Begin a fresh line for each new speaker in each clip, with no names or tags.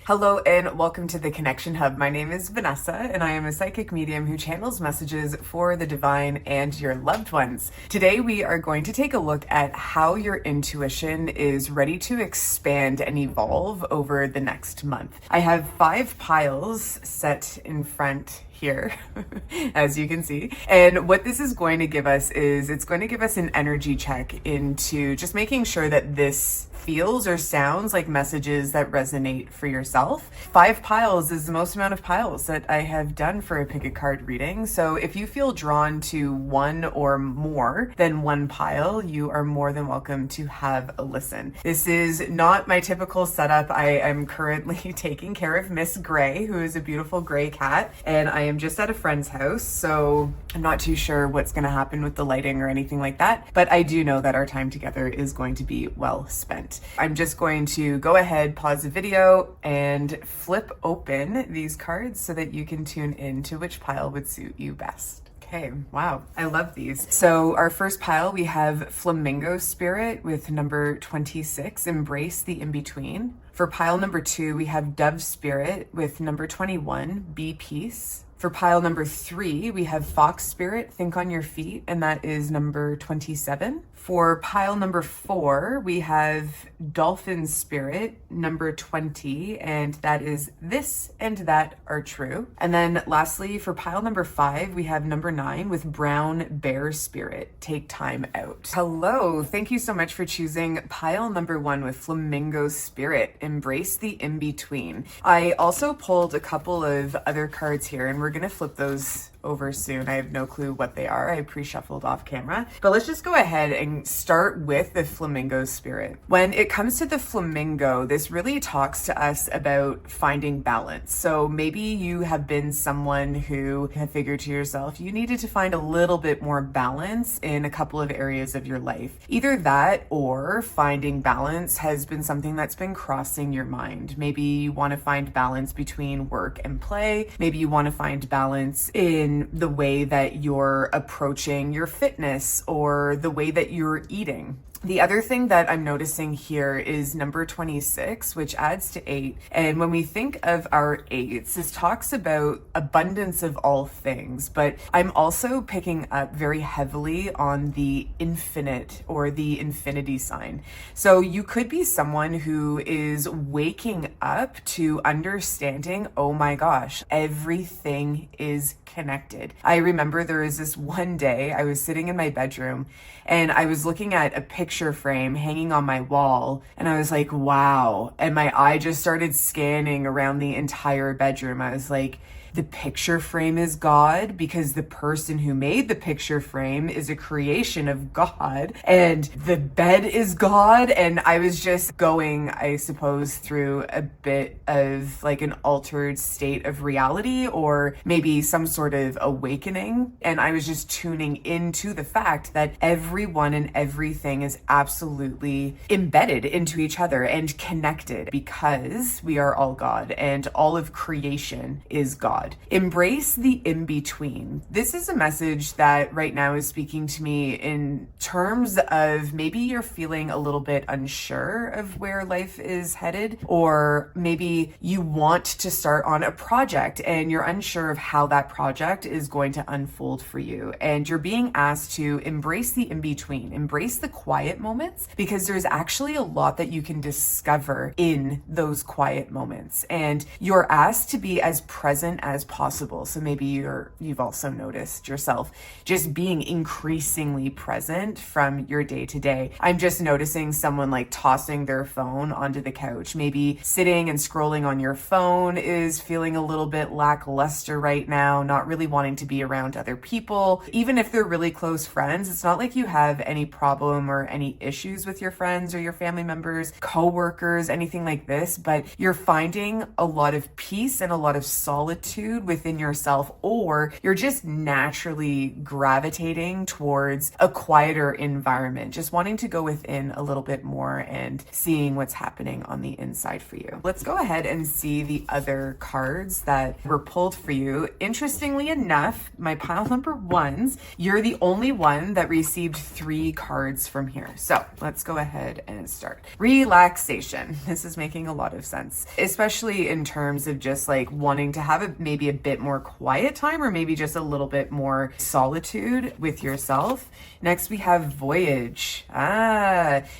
Hello and welcome to the Connection Hub. My name is Vanessa and I am a psychic medium who channels messages for the divine and your loved ones. Today we are going to take a look at how your intuition is ready to expand and evolve over the next month. I have 5 piles set in front here, as you can see. And what this is going to give us is it's going to give us an energy check into just making sure that this feels or sounds like messages that resonate for yourself. 5 piles is the most amount of piles that I have done for a pick a card reading. So if you feel drawn to one or more than one pile, you are more than welcome to have a listen. This is not my typical setup. I am currently taking care of Miss Gray, who is a beautiful gray cat, and I am just at a friend's house, so I'm not too sure what's going to happen with the lighting or anything like that, but I do know that our time together is going to be well spent. I'm just going to go ahead, pause the video, and flip open these cards so that you can tune in to which pile would suit you best. Okay, wow, I love these. So our first pile, we have Flamingo Spirit with number 26, Embrace the In-Between. For pile number 2, we have Dove Spirit with number 21, Be Peace. For pile number 3, we have Fox Spirit, Think on Your Feet, and that is number 27. For pile number 4, we have Dolphin Spirit, number 20, and that is This and That Are True. And then lastly, for pile number 5, we have number 9 with Brown Bear Spirit, Take Time Out. Hello, thank you so much for choosing pile number 1 with Flamingo Spirit, Embrace the In-Between. I also pulled a couple of other cards here, and we're gonna flip those over soon. I have no clue what they are. I pre-shuffled off camera, but let's just go ahead and start with the Flamingo Spirit. When it comes to the flamingo, this really talks to us about finding balance. So maybe you have been someone who have figured to yourself, you needed to find a little bit more balance in a couple of areas of your life. Either that or finding balance has been something that's been crossing your mind. Maybe you want to find balance between work and play. Maybe you want to find balance in the way that you're approaching your fitness or the way that you're eating. The other thing that I'm noticing here is number 26, which adds to 8. And when we think of our 8s, this talks about abundance of all things, but I'm also picking up very heavily on the infinite or the infinity sign. So you could be someone who is waking up to understanding, oh my gosh, everything is connected. I remember there was this one day I was sitting in my bedroom and I was looking at a picture frame hanging on my wall and I was like, wow. And my eye just started scanning around the entire bedroom. I was like, the picture frame is God because the person who made the picture frame is a creation of God, and the bed is God. And I was just going, I suppose, through a bit of like an altered state of reality or maybe some sort of awakening. And I was just tuning into the fact that everyone and everything is absolutely embedded into each other and connected because we are all God and all of creation is God. Embrace the in-between. This is a message that right now is speaking to me in terms of maybe you're feeling a little bit unsure of where life is headed, or maybe you want to start on a project and you're unsure of how that project is going to unfold for you. And you're being asked to embrace the in-between, embrace the quiet moments, because there's actually a lot that you can discover in those quiet moments. And you're asked to be as present as possible. So maybe you've also noticed yourself just being increasingly present from your day to day. I'm just noticing someone like tossing their phone onto the couch. Maybe sitting and scrolling on your phone is feeling a little bit lackluster right now, not really wanting to be around other people. Even if they're really close friends, it's not like you have any problem or any issues with your friends or your family members, co-workers, anything like this, but you're finding a lot of peace and a lot of solitude solitude within yourself, or you're just naturally gravitating towards a quieter environment, just wanting to go within a little bit more and seeing what's happening on the inside for you. Let's go ahead and see the other cards that were pulled for you. Interestingly enough, my pile number ones, you're the only one that received 3 cards from here. So let's go ahead and start. Relaxation. This is making a lot of sense, especially in terms of just like wanting to have maybe a bit more quiet time, or maybe just a little bit more solitude with yourself. Next, we have voyage.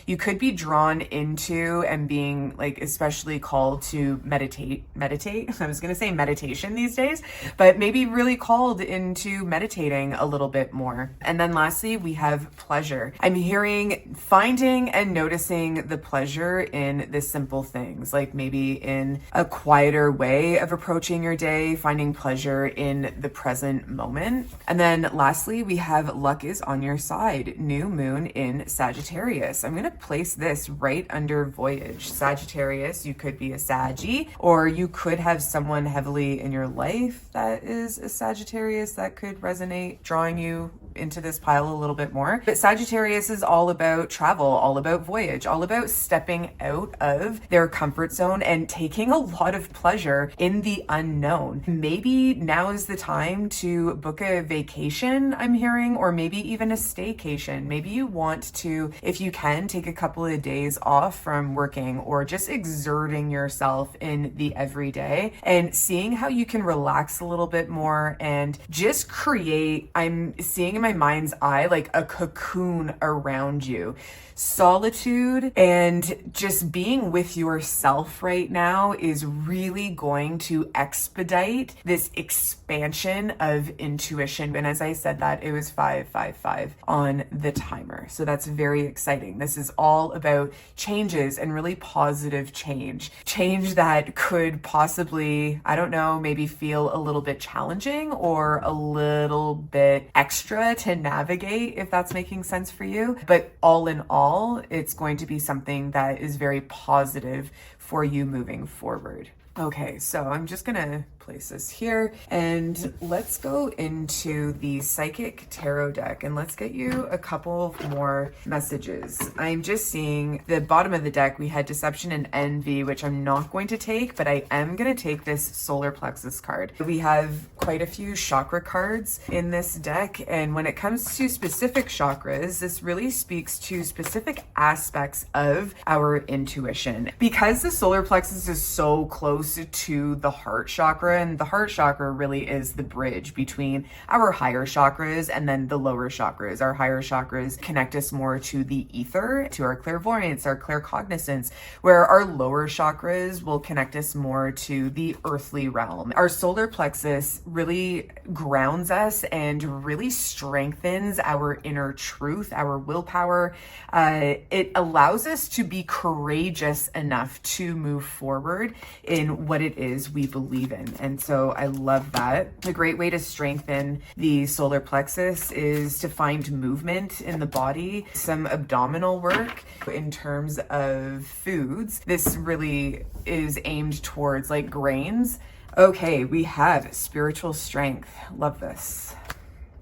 You could be drawn into and being like especially called to meditate. I was going to say meditation these days, but maybe really called into meditating a little bit more. And then lastly, we have pleasure. I'm hearing finding and noticing the pleasure in the simple things, like maybe in a quieter way of approaching your day, finding pleasure in the present moment. And then lastly, we have luck is on your side, new moon in Sagittarius. I'm going to place this right under voyage. Sagittarius, you could be a Saggy, or you could have someone heavily in your life that is a Sagittarius that could resonate, drawing you into this pile a little bit more. But Sagittarius is all about travel, all about voyage, all about stepping out of their comfort zone and taking a lot of pleasure in the unknown. Maybe now is the time to book a vacation, I'm hearing, or maybe even a staycation. Maybe you want to, if you can, take a couple of days off from working or just exerting yourself in the everyday and seeing how you can relax a little bit more and just create, I'm seeing in my mind's eye like a cocoon around you. Solitude and just being with yourself right now is really going to expedite this expansion of intuition. And as I said that, it was 555 on the timer. So that's very exciting. This is all about changes and really positive change. Change that could possibly, I don't know, maybe feel a little bit challenging or a little bit extra to navigate, if that's making sense for you. But all in all, it's going to be something that is very positive for you moving forward. Okay, so I'm just gonna place this here and let's go into the Psychic Tarot deck and let's get you a couple more messages. I'm just seeing the bottom of the deck, we had Deception and Envy, which I'm not going to take, but I am gonna take this Solar Plexus card. We have quite a few chakra cards in this deck, and when it comes to specific chakras, this really speaks to specific aspects of our intuition. Because the Solar Plexus is so close to the heart chakra, and the heart chakra really is the bridge between our higher chakras and then the lower chakras. Our higher chakras connect us more to the ether, to our clairvoyance, our claircognizance, where our lower chakras will connect us more to the earthly realm. Our solar plexus really grounds us and really strengthens our inner truth, our willpower. It allows us to be courageous enough to move forward in what it is we believe in. And so I love that. A great way to strengthen the solar plexus is to find movement in the body, some abdominal work. In terms of foods, this really is aimed towards like grains. Okay, we have spiritual strength. Love this.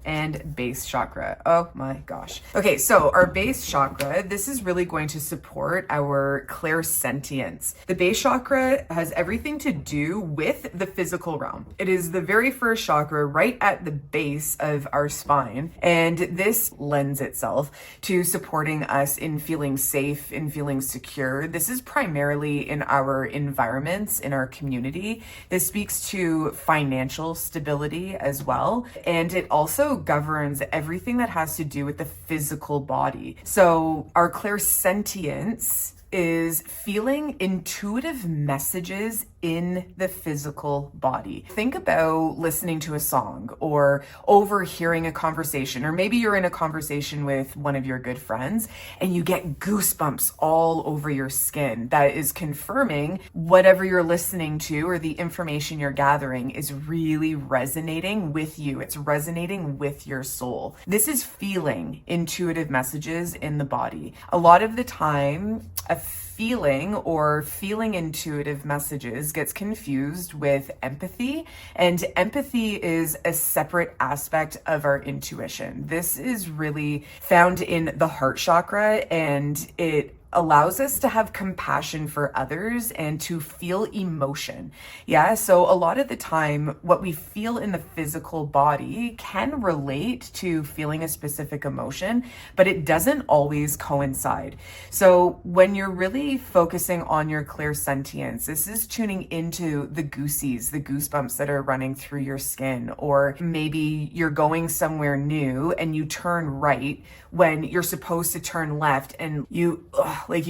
And base chakra. Oh my gosh. Okay, so our base chakra, this is really going to support our clairsentience. The base chakra has everything to do with the physical realm. It is the very first chakra right at the base of our spine. And this lends itself to supporting us in feeling safe, in feeling secure. This is primarily in our environments, in our community. This speaks to financial stability as well. And it also governs everything that has to do with the physical body. So our clairsentience is feeling intuitive messages in the physical body. Think about listening to a song or overhearing a conversation, or maybe you're in a conversation with one of your good friends and you get goosebumps all over your skin. That is confirming whatever you're listening to or the information you're gathering is really resonating with you. It's resonating with your soul. This is feeling intuitive messages in the body. A lot of the time, a feeling or feeling intuitive messages gets confused with empathy, and empathy is a separate aspect of our intuition. This is really found in the heart chakra, and it allows us to have compassion for others and to feel emotion. Yeah, so a lot of the time, what we feel in the physical body can relate to feeling a specific emotion, but it doesn't always coincide. So when you're really focusing on your clairsentience, this is tuning into the goosies, the goosebumps that are running through your skin, or maybe you're going somewhere new and you turn right when you're supposed to turn left, and you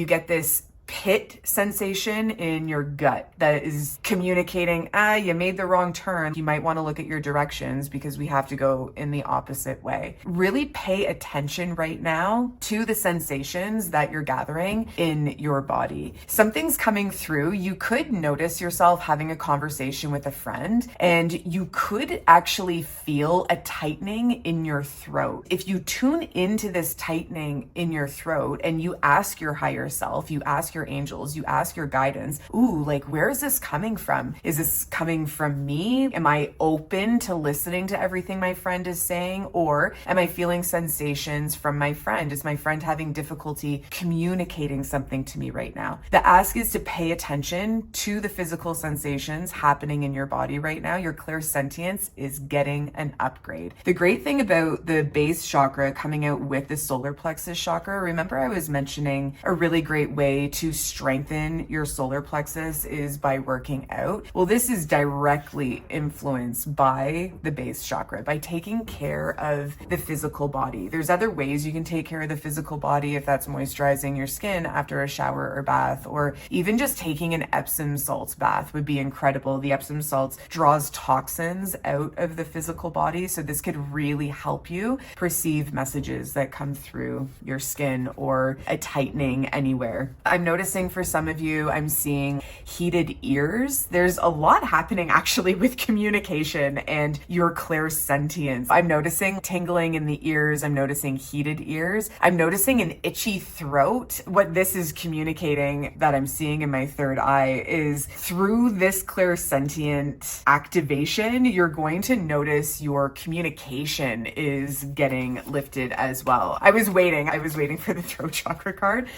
get this pit sensation in your gut that is communicating, you made the wrong turn. You might want to look at your directions because we have to go in the opposite way. Really pay attention right now to the sensations that you're gathering in your body. Something's coming through. You could notice yourself having a conversation with a friend, and you could actually feel a tightening in your throat. If you tune into this tightening in your throat and you ask your higher self, you ask your angels, you ask your guidance, where is this coming from? Is this coming from me? Am I open to listening to everything my friend is saying? Or am I feeling sensations from my friend? Is my friend having difficulty communicating something to me right now? The ask is to pay attention to the physical sensations happening in your body right now. Your clairsentience is getting an upgrade. The great thing about the base chakra coming out with the solar plexus chakra, remember I was mentioning a really great way to strengthen your solar plexus is by working out. Well, this is directly influenced by the base chakra, by taking care of the physical body. There's other ways you can take care of the physical body, if that's moisturizing your skin after a shower or bath, or even just taking an Epsom salts bath would be incredible. The Epsom salts draws toxins out of the physical body, so this could really help you perceive messages that come through your skin or a tightening anywhere. I'm noticing for some of you, I'm seeing heated ears. There's a lot happening actually with communication and your clairsentience. I'm noticing tingling in the ears. I'm noticing heated ears. I'm noticing an itchy throat. What this is communicating that I'm seeing in my third eye is through this clairsentient activation, you're going to notice your communication is getting lifted as well. I was waiting for the throat chakra card.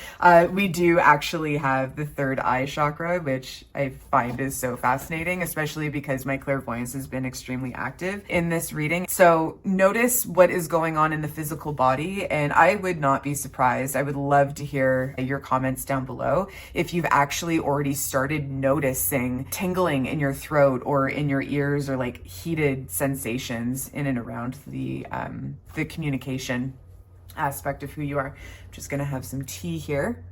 We do actually have the third eye chakra, which I find is so fascinating, especially because my clairvoyance has been extremely active in this reading. So notice what is going on in the physical body, and I would not be surprised. I would love to hear your comments down below if you've actually already started noticing tingling in your throat or in your ears, or like heated sensations in and around the communication aspect of who you are. I'm just gonna have some tea here.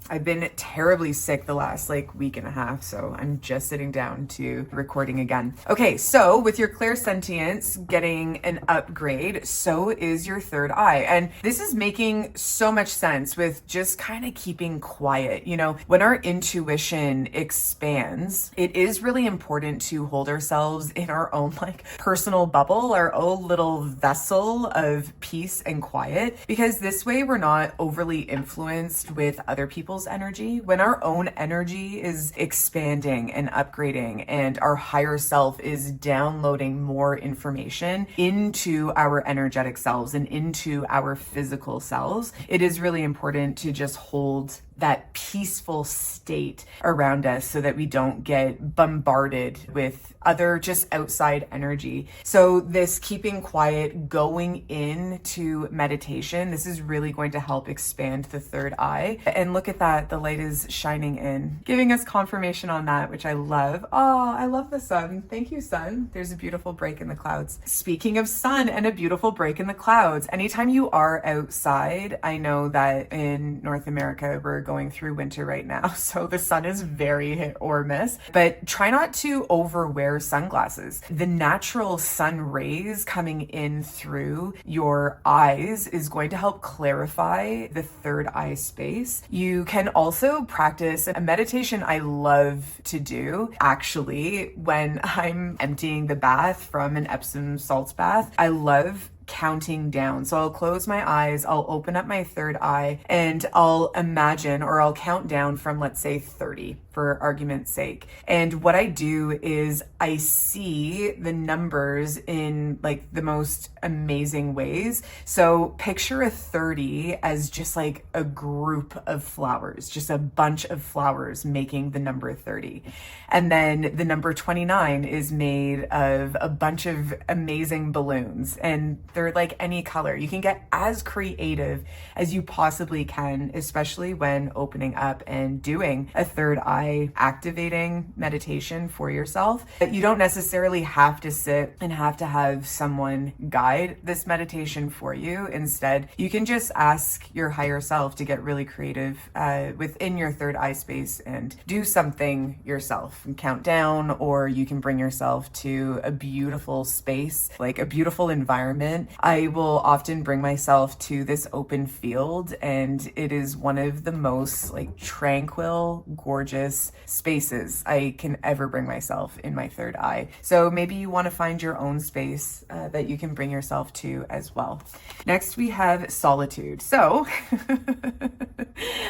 I've been terribly sick the last week and a half, so I'm just sitting down to recording again. Okay, so with your clairsentience getting an upgrade, so is your third eye. And this is making so much sense with just kind of keeping quiet. You know, when our intuition expands, it is really important to hold ourselves in our own personal bubble, our own little vessel of peace and quiet, because this way we're not overly influenced with other people's energy. When our own energy is expanding and upgrading and our higher self is downloading more information into our energetic selves and into our physical selves, it is really important to just hold that peaceful state around us so that we don't get bombarded with other just outside energy. So this keeping quiet, going into meditation, this is really going to help expand the third eye. And look at that, the light is shining in, giving us confirmation on that, which I love. Oh, I love the sun. Thank you, sun. There's a beautiful break in the clouds. Speaking of sun and a beautiful break in the clouds, anytime you are outside, I know that in North America, we're going through winter right now, so the sun is very hit or miss, but try not to overwear sunglasses. The natural sun rays coming in through your eyes is going to help clarify the third eye space. You can also practice a meditation I love to do actually when I'm emptying the bath from an Epsom salts bath. I love counting down. So I'll close my eyes, I'll open up my third eye, and I'll imagine, or I'll count down from, let's say, 30 for argument's sake. And what I do is I see the numbers in like the most amazing ways. So picture a 30 as just like a group of flowers, just a bunch of flowers making the number 30. And then the number 29 is made of a bunch of amazing balloons, and they're like any color. You can get as creative as you possibly can, especially when opening up and doing a third eye activating meditation for yourself. But you don't necessarily have to sit and have to have someone guide this meditation for you. Instead, you can just ask your higher self to get really creative within your third eye space and do something yourself and count down, or you can bring yourself to a beautiful space, like a beautiful environment. I will often bring myself to this open field, and it is one of the most like tranquil, gorgeous spaces I can ever bring myself in my third eye. So maybe you want to find your own space that you can bring yourself to as well. Next, we have solitude. So,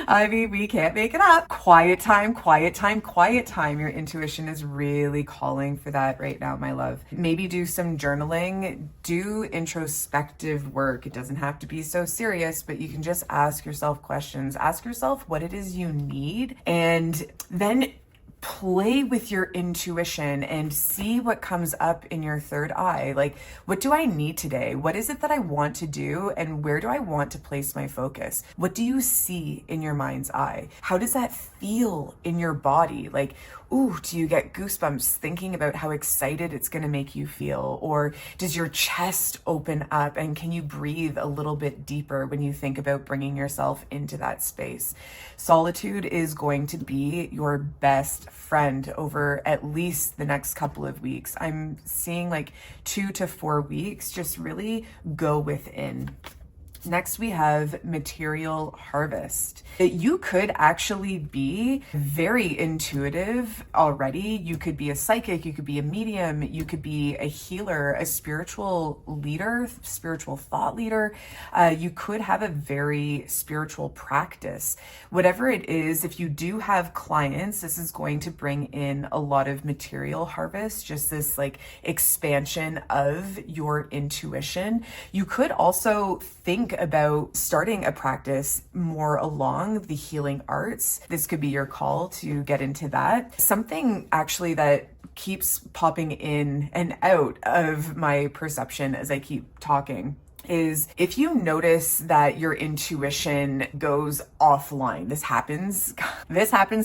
I mean, we can't make it up. Quiet time, quiet time, quiet time. Your intuition is really calling for that right now, my love. Maybe do some journaling, do introspective work. It doesn't have to be so serious, but you can just ask yourself questions. Ask yourself what it is you need, and then play with your intuition and see what comes up in your third eye. Like, what do I need today? What is it that I want to do? And where do I want to place my focus? What do you see in your mind's eye? How does that feel in your body? Like, ooh, do you get goosebumps thinking about how excited it's going to make you feel? Or does your chest open up, and can you breathe a little bit deeper when you think about bringing yourself into that space? Solitude is going to be your best friend over at least the next couple of weeks. I'm seeing like 2 to 4 weeks. Just really go within. Next, we have material harvest. You could actually be very intuitive already. You could be a psychic, you could be a medium, you could be a healer, a spiritual leader, spiritual thought leader. You could have a very spiritual practice. Whatever it is, if you do have clients, this is going to bring in a lot of material harvest, just this like expansion of your intuition. You could also think about starting a practice more along the healing arts. This could be your call to get into that. Something actually that keeps popping in and out of my perception as I keep talking is if you notice that your intuition goes offline. This happens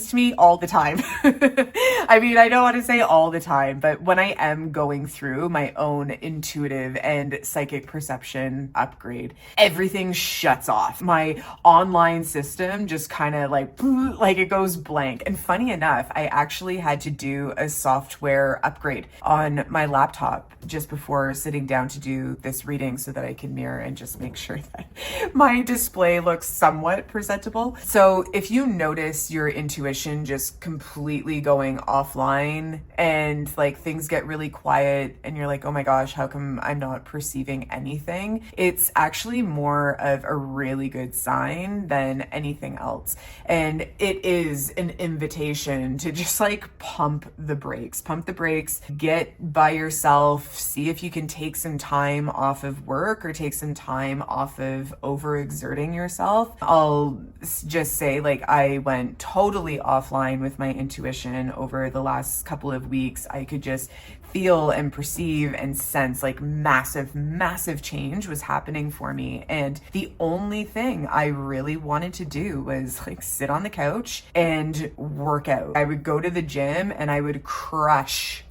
to me all the time. I mean, I don't want to say all the time, but when I am going through my own intuitive and psychic perception upgrade, everything shuts off. My online system just kind of like it goes blank. And funny enough, I actually had to do a software upgrade on my laptop just before sitting down to do this reading so that I can mirror and just make sure that my display looks somewhat presentable. So if you notice your intuition just completely going offline and like things get really quiet and you're like, oh my gosh, how come I'm not perceiving anything? It's actually more of a really good sign than anything else. And it is an invitation to just like pump the brakes, get by yourself, see if you can take some time off of work or take some time off of overexerting yourself. I'll just say like I went totally offline with my intuition over the last couple of weeks. I could just feel and perceive and sense like massive change was happening for me. And the only thing I really wanted to do was like sit on the couch and work out. I would go to the gym and I would crush,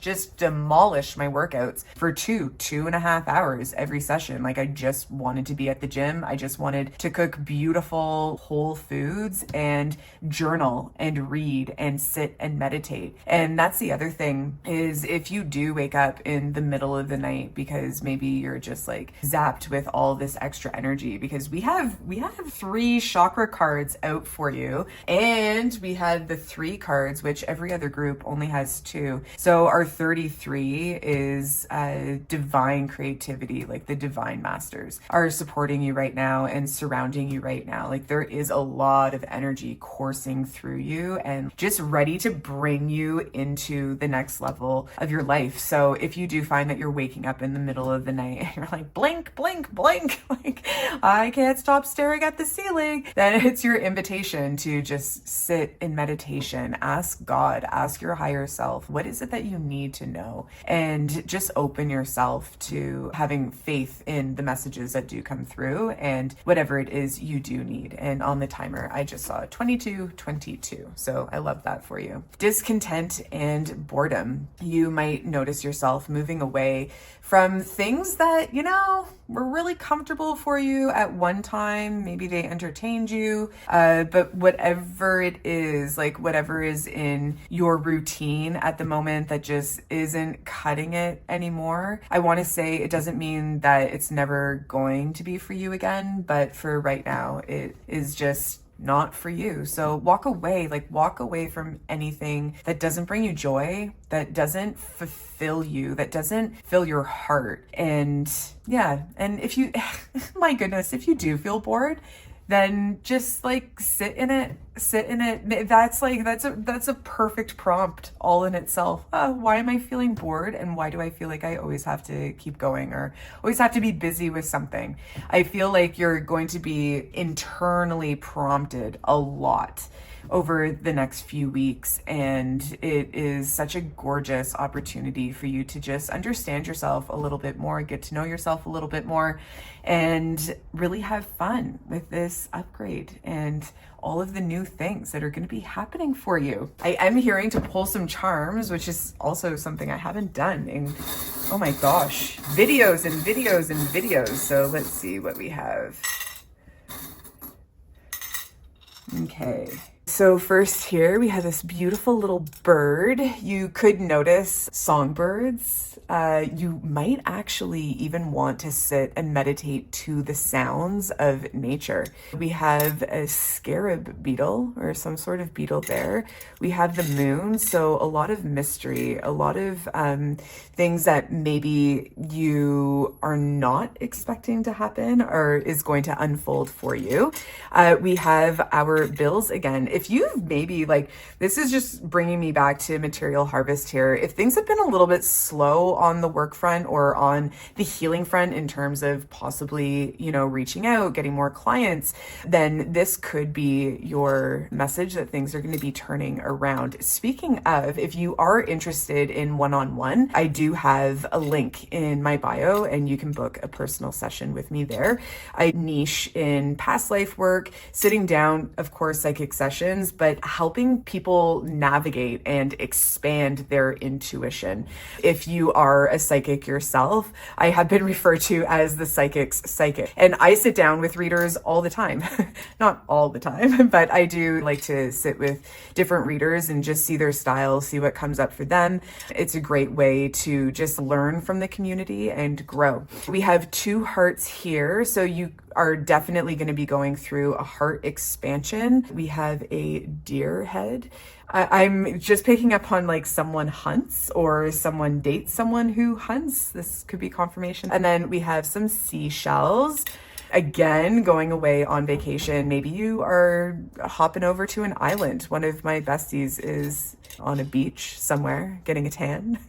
just demolish my workouts for 2.5 hours every session. Like I just wanted to be at the gym. I just wanted to cook beautiful whole foods and journal and read and sit and meditate. And that's the other thing is if you do wake up in the middle of the night because maybe you're just like zapped with all this extra energy, because we have 3 chakra cards out for you, and we had the 3 cards, which every other group only has 2. So our 33 is divine creativity, like the divine masters are supporting you right now and surrounding you right now. Like there is a lot of energy coursing through you and just ready to bring you into the next level of your life. So if you do find that you're waking up in the middle of the night and you're like, blink, blink, blink, like I can't stop staring at the ceiling, then it's your invitation to just sit in meditation, ask God, ask your higher self, what is it that you need to know? And just open yourself to having faith in the messages that do come through and whatever it is you do need. And on the timer, I just saw 2222. So I love that for you. Discontent and boredom. You might notice yourself moving away from things that, you know, were really comfortable for you at one time. Maybe they entertained you, but whatever it is, like whatever is in your routine at the moment that just isn't cutting it anymore. I want to say it doesn't mean that it's never going to be for you again, but for right now, it is just not for you. So walk away from anything that doesn't bring you joy, that doesn't fulfill you, that doesn't fill your heart. And yeah, and if you, my goodness, if you do feel bored, then just like sit in it. That's a perfect prompt all in itself. Why am I feeling bored? And why do I feel like I always have to keep going or always have to be busy with something? I feel like you're going to be internally prompted a lot over the next few weeks. And it is such a gorgeous opportunity for you to just understand yourself a little bit more, get to know yourself a little bit more, and really have fun with this upgrade and all of the new things that are going to be happening for you. I am hearing to pull some charms, which is also something I haven't done in, oh my gosh, videos and videos and videos. So let's see what we have. Okay. So first here we have this beautiful little bird. You could notice songbirds. You might actually even want to sit and meditate to the sounds of nature. We have a scarab beetle or some sort of beetle there. We have the moon, so a lot of mystery, a lot of things that maybe you are not expecting to happen or is going to unfold for you. We have our bills again. If you've maybe like, this is just bringing me back to material harvest here. If things have been a little bit slow on the work front or on the healing front in terms of possibly, you know, reaching out, getting more clients, then this could be your message that things are going to be turning around. Speaking of, if you are interested in one-on-one, I do have a link in my bio and you can book a personal session with me there. I niche in past life work, sitting down, of course, psychic sessions, but helping people navigate and expand their intuition. If you are a psychic yourself, I have been referred to as the psychic's psychic. And I sit down with readers all the time. Not all the time, but I do like to sit with different readers and just see their style, see what comes up for them. It's a great way to just learn from the community and grow. We have 2 hearts here, so you are definitely going to be going through a heart expansion. We have a deer head. I'm just picking up on like someone hunts or someone dates someone who hunts. This could be confirmation. And then we have some seashells. Again, going away on vacation. Maybe you are hopping over to an island. One of my besties is on a beach somewhere getting a tan,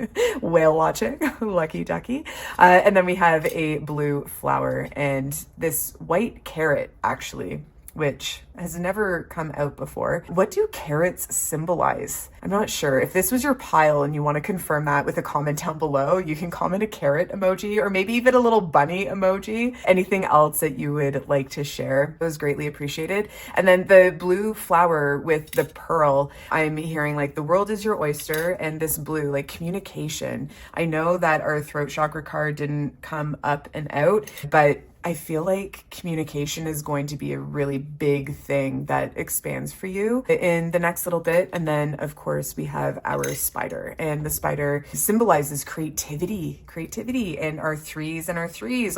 whale watching, lucky ducky. And then we have a blue flower and this white carrot actually, which has never come out before. What do carrots symbolize? I'm not sure. If this was your pile and you want to confirm that with a comment down below, you can comment a carrot emoji or maybe even a little bunny emoji. Anything else that you would like to share was greatly appreciated. And then the blue flower with the pearl, I'm hearing like the world is your oyster, and this blue, like communication. I know that our throat chakra card didn't come up and out, but I feel like communication is going to be a really big thing that expands for you in the next little bit. And then of course we have our spider, and the spider symbolizes creativity and our threes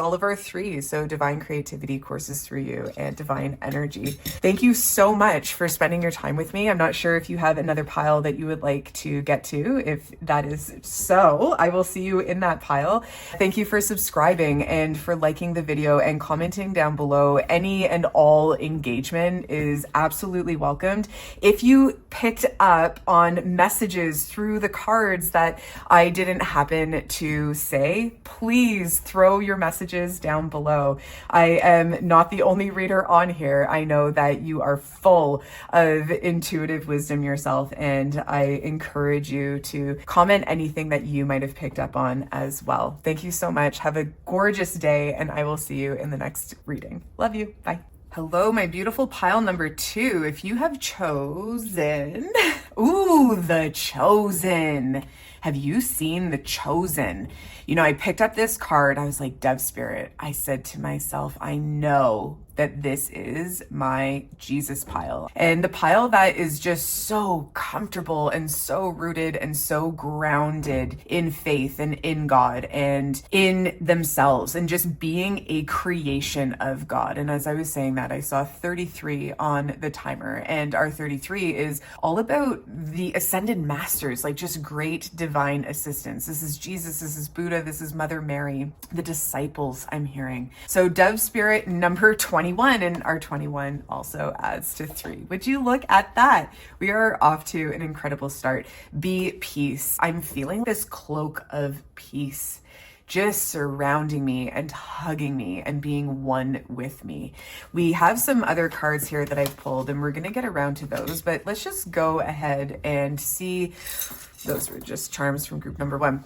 all of our threes. So divine creativity courses through you and divine energy. Thank you so much for spending your time with me. I'm not sure if you have another pile that you would like to get to. If that is so, I will see you in that pile. Thank you for subscribing and for liking the video and commenting down below. Any and all engagement is absolutely welcomed. If you picked up on messages through the cards that I didn't happen to say, please throw your messages down below. I am not the only reader on here. I know that you are full of intuitive wisdom yourself, and I encourage you to comment anything that you might have picked up on as well. Thank you so much. Have a gorgeous day, and I will see you in the next reading. Love you. Bye. Hello, my beautiful pile number 2. If you have chosen, ooh, the chosen. Have you seen the chosen? You know, I picked up this card. I was like, Dove Spirit. I said to myself, I know that this is my Jesus pile, and the pile that is just so comfortable and so rooted and so grounded in faith and in God and in themselves and just being a creation of God. And as I was saying that, I saw 33 on the timer, and our 33 is all about the ascended masters, like just great divine assistants. This is Jesus, this is Buddha, this is Mother Mary, the disciples I'm hearing. So Dove Spirit number 21, and our 21 also adds to 3. Would you look at that? We are off to an incredible start. Be peace. I'm feeling this cloak of peace just surrounding me and hugging me and being one with me. We have some other cards here that I've pulled, and we're going to get around to those, but let's just go ahead and see. Those were just charms from group number 1.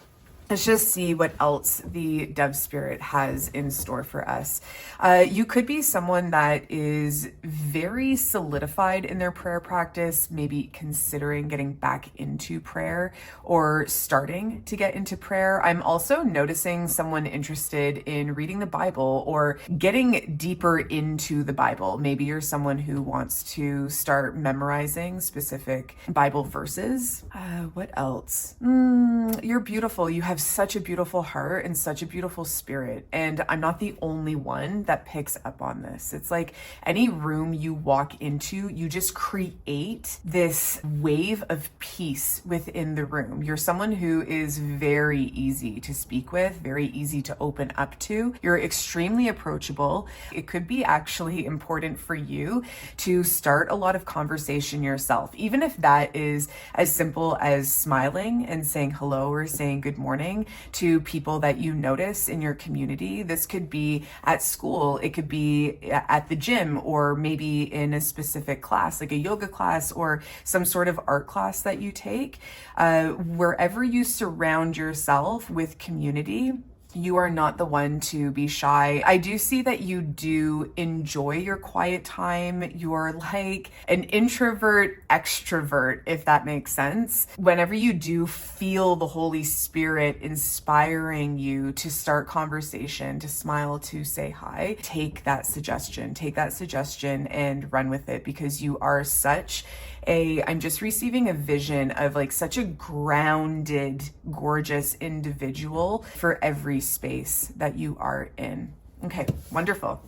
Let's just see what else the Dove Spirit has in store for us. You could be someone that is very solidified in their prayer practice, maybe considering getting back into prayer or starting to get into prayer. I'm also noticing someone interested in reading the Bible or getting deeper into the Bible. Maybe you're someone who wants to start memorizing specific Bible verses. What else? You're beautiful. You have such a beautiful heart and such a beautiful spirit, and I'm not the only one that picks up on this. It's like any room you walk into, you just create this wave of peace within the room. You're someone who is very easy to speak with, very easy to open up to. You're extremely approachable. It could be actually important for you to start a lot of conversation yourself, even if that is as simple as smiling and saying hello or saying good morning to people that you notice in your community. This could be at school, it could be at the gym, or maybe in a specific class, like a yoga class or some sort of art class that you take. Wherever you surround yourself with community, you are not the one to be shy. I do see that you do enjoy your quiet time. You're like an introvert extrovert, if that makes sense. Whenever you do feel the Holy Spirit inspiring you to start conversation, to smile, to say hi, take that suggestion and run with it, because you are such I'm just receiving a vision of like such a grounded, gorgeous individual for every space that you are in. Okay, wonderful.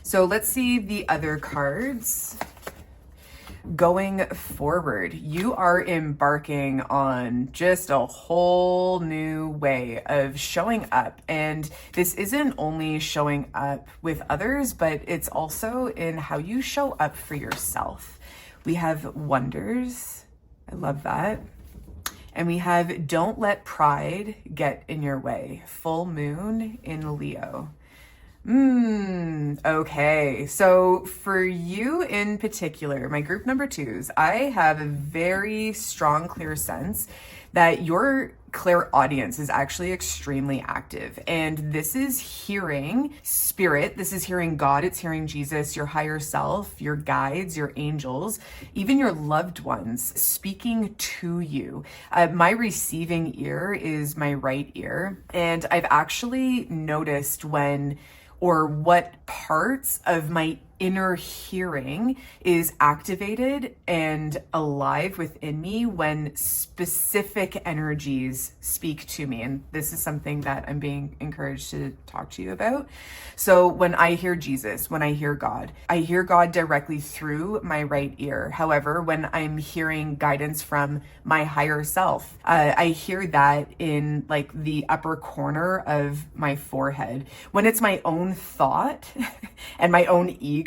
So let's see the other cards. Going forward, you are embarking on just a whole new way of showing up. And this isn't only showing up with others, but it's also in how you show up for yourself. We have wonders. I love that. And we have don't let pride get in your way. Full moon in Leo. Okay. So for you in particular, my group number 2s, I have a very strong, clear sense that your clairaudience is actually extremely active. And this is hearing spirit, this is hearing God, it's hearing Jesus, your higher self, your guides, your angels, even your loved ones speaking to you. My receiving ear is my right ear. And I've actually noticed when or what parts of my inner hearing is activated and alive within me when specific energies speak to me. And this is something that I'm being encouraged to talk to you about. So when I hear Jesus, when I hear God directly through my right ear. However, when I'm hearing guidance from my higher self, I hear that in like the upper corner of my forehead. When it's my own thought and my own ego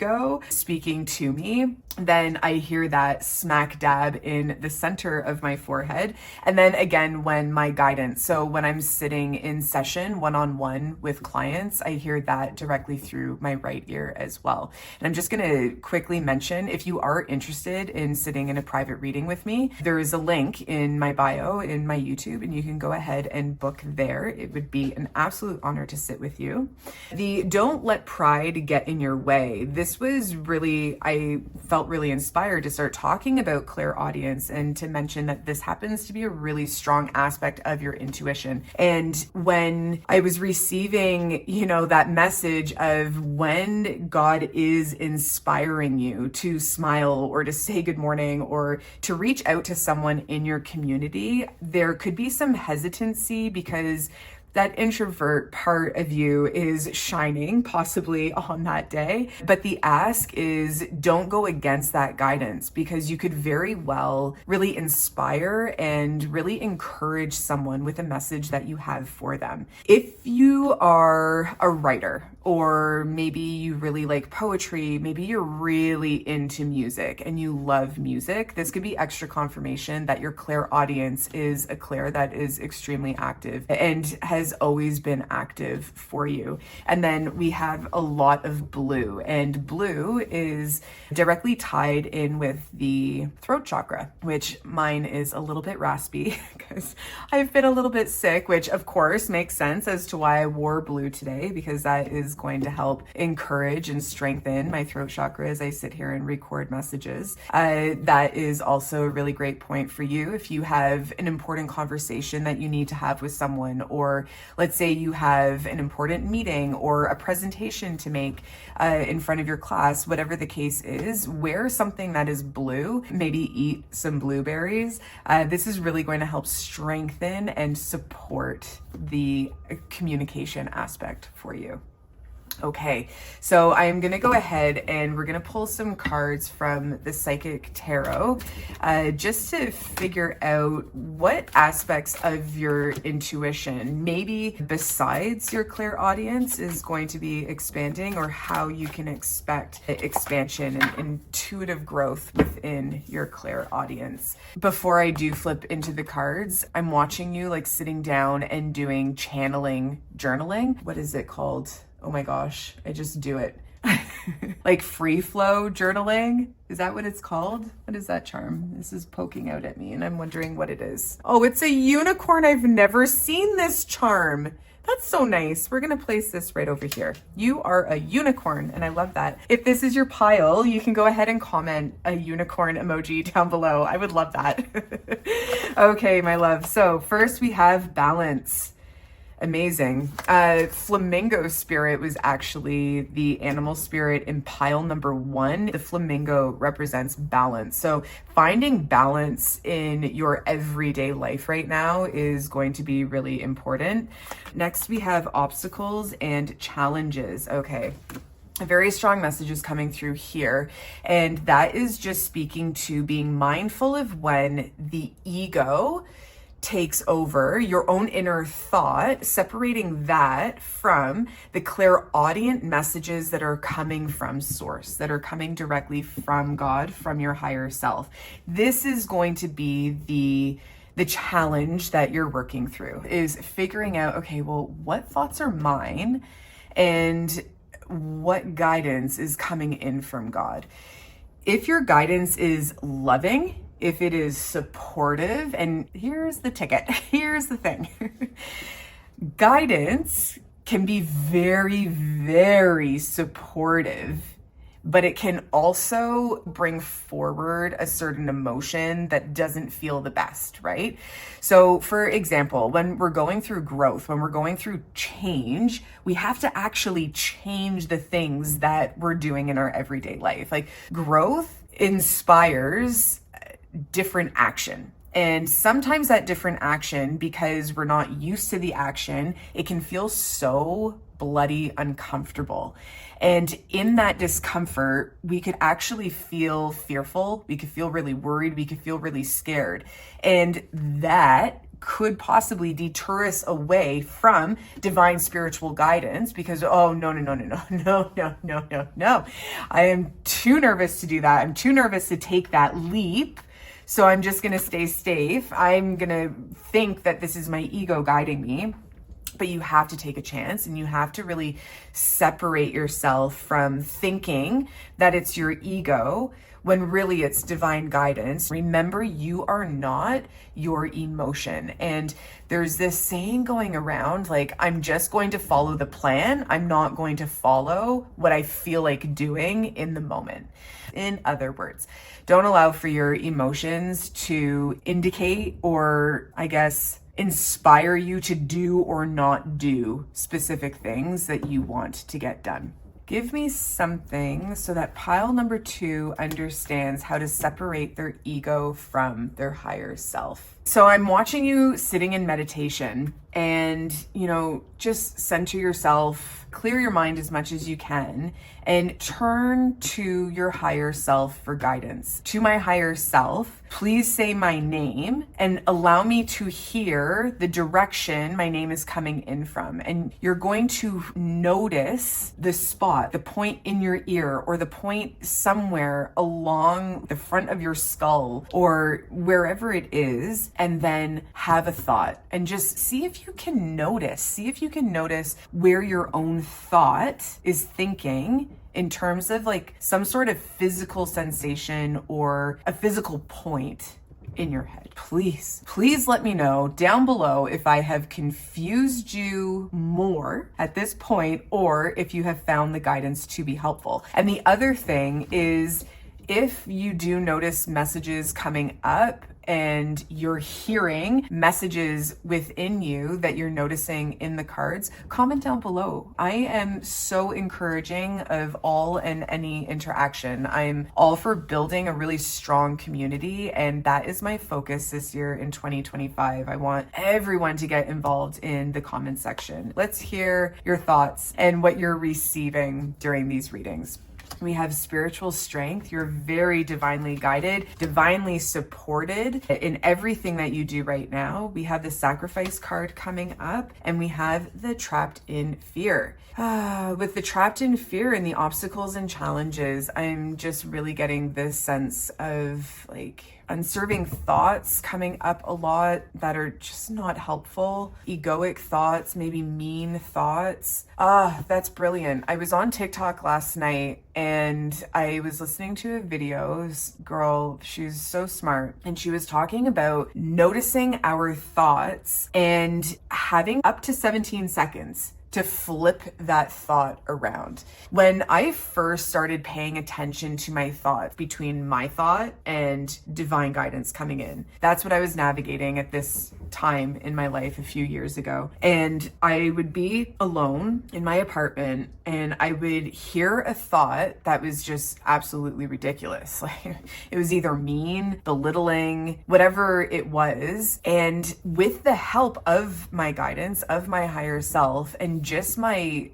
speaking to me, then I hear that smack dab in the center of my forehead. And then again, when my guidance, so when I'm sitting in session one-on-one with clients, I hear that directly through my right ear as well. And I'm just going to quickly mention, if you are interested in sitting in a private reading with me, there is a link in my bio in my YouTube, and you can go ahead and book there. It would be an absolute honor to sit with you. The don't let pride get in your way. This was really, I felt really inspired to start talking about clairaudience and to mention that this happens to be a really strong aspect of your intuition. And when I was receiving, that message of when God is inspiring you to smile or to say good morning or to reach out to someone in your community, there could be some hesitancy because that introvert part of you is shining possibly on that day. But the ask is don't go against that guidance, because you could very well really inspire and really encourage someone with a message that you have for them. If you are a writer, or maybe you really like poetry, maybe you're really into music and you love music, this could be extra confirmation that your clairaudience is a clair that is extremely active and has always been active for you. And then we have a lot of blue, and blue is directly tied in with the throat chakra, which mine is a little bit raspy because I've been a little bit sick, which of course makes sense as to why I wore blue today, because that is going to help encourage and strengthen my throat chakra as I sit here and record messages. That is also a really great point for you if you have an important conversation that you need to have with someone, or let's say you have an important meeting or a presentation to make in front of your class, whatever the case is, wear something that is blue, maybe eat some blueberries. This is really going to help strengthen and support the communication aspect for you. Okay, so I'm going to go ahead and we're going to pull some cards from the Psychic Tarot just to figure out what aspects of your intuition, maybe besides your clairaudience, is going to be expanding, or how you can expect expansion and intuitive growth within your clairaudience. Before I do flip into the cards, I'm watching you like sitting down and doing channeling journaling. What is it called? Oh my gosh, I just do it. Like free flow journaling. Is that what it's called? What is that charm? This is poking out at me and I'm wondering what it is. Oh, it's a unicorn. I've never seen this charm. That's so nice. We're going to place this right over here. You are a unicorn, and I love that. If this is your pile, you can go ahead and comment a unicorn emoji down below. I would love that. Okay, my love. So first we have balance. Amazing. Flamingo spirit was actually the animal spirit in pile number 1. The flamingo represents balance. So finding balance in your everyday life right now is going to be really important. Next, we have obstacles and challenges. Okay. A very strong message is coming through here, and that is just speaking to being mindful of when the ego takes over your own inner thought, separating that from the clairaudient messages that are coming from source, that are coming directly from God, from your higher self. This is going to be the challenge that you're working through, is figuring out, okay, well, what thoughts are mine and what guidance is coming in from God. If your guidance is loving, if it is supportive, and here's the ticket, here's the thing. Guidance can be very, very supportive, but it can also bring forward a certain emotion that doesn't feel the best, right? So for example, when we're going through growth, when we're going through change, we have to actually change the things that we're doing in our everyday life. Like growth inspires different action. And sometimes that different action, because we're not used to the action, it can feel so bloody uncomfortable. And in that discomfort, we could actually feel fearful. We could feel really worried. We could feel really scared. And that could possibly deter us away from divine spiritual guidance because, oh, no. I am too nervous to do that. I'm too nervous to take that leap. So I'm just going to stay safe. I'm going to think that this is my ego guiding me. But you have to take a chance and you have to really separate yourself from thinking that it's your ego when really it's divine guidance. Remember, you are not your emotion. And there's this saying going around, like, I'm just going to follow the plan. I'm not going to follow what I feel like doing in the moment. In other words, don't allow for your emotions to indicate or, I guess, inspire you to do or not do specific things that you want to get done. Give me something so that pile number 2 understands how to separate their ego from their higher self. So I'm watching you sitting in meditation and, just center yourself, clear your mind as much as you can, and turn to your higher self for guidance. To my higher self, please say my name and allow me to hear the direction my name is coming in from. And you're going to notice the spot, the point in your ear, or the point somewhere along the front of your skull, or wherever it is, and then have a thought and just see if you can notice where your own thought is thinking in terms of like some sort of physical sensation or a physical point in your head. Please let me know down below if I have confused you more at this point or if you have found the guidance to be helpful. And the other thing is, if you do notice messages coming up and you're hearing messages within you that you're noticing in the cards, comment down below. I am so encouraging of all and any interaction. I'm all for building a really strong community, and that is my focus this year in 2025. I want everyone to get involved in the comment section. Let's hear your thoughts and what you're receiving during these readings. We have spiritual strength. You're very divinely guided, divinely supported in everything that you do right now. We have the sacrifice card coming up, and we have the trapped in fear. With the trapped in fear and the obstacles and challenges, I'm just really getting this sense of like unserving thoughts coming up a lot that are just not helpful. Egoic thoughts, maybe mean thoughts. That's brilliant. I was on TikTok last night and I was listening to a video. This girl, she's so smart, and she was talking about noticing our thoughts and having up to 17 seconds to flip that thought around. When I first started paying attention to my thoughts, between my thought and divine guidance coming in, that's what I was navigating at this time in my life a few years ago. And I would be alone in my apartment and I would hear a thought that was just absolutely ridiculous. Like it was either mean, belittling, whatever it was. And with the help of my guidance, of my higher self, and just my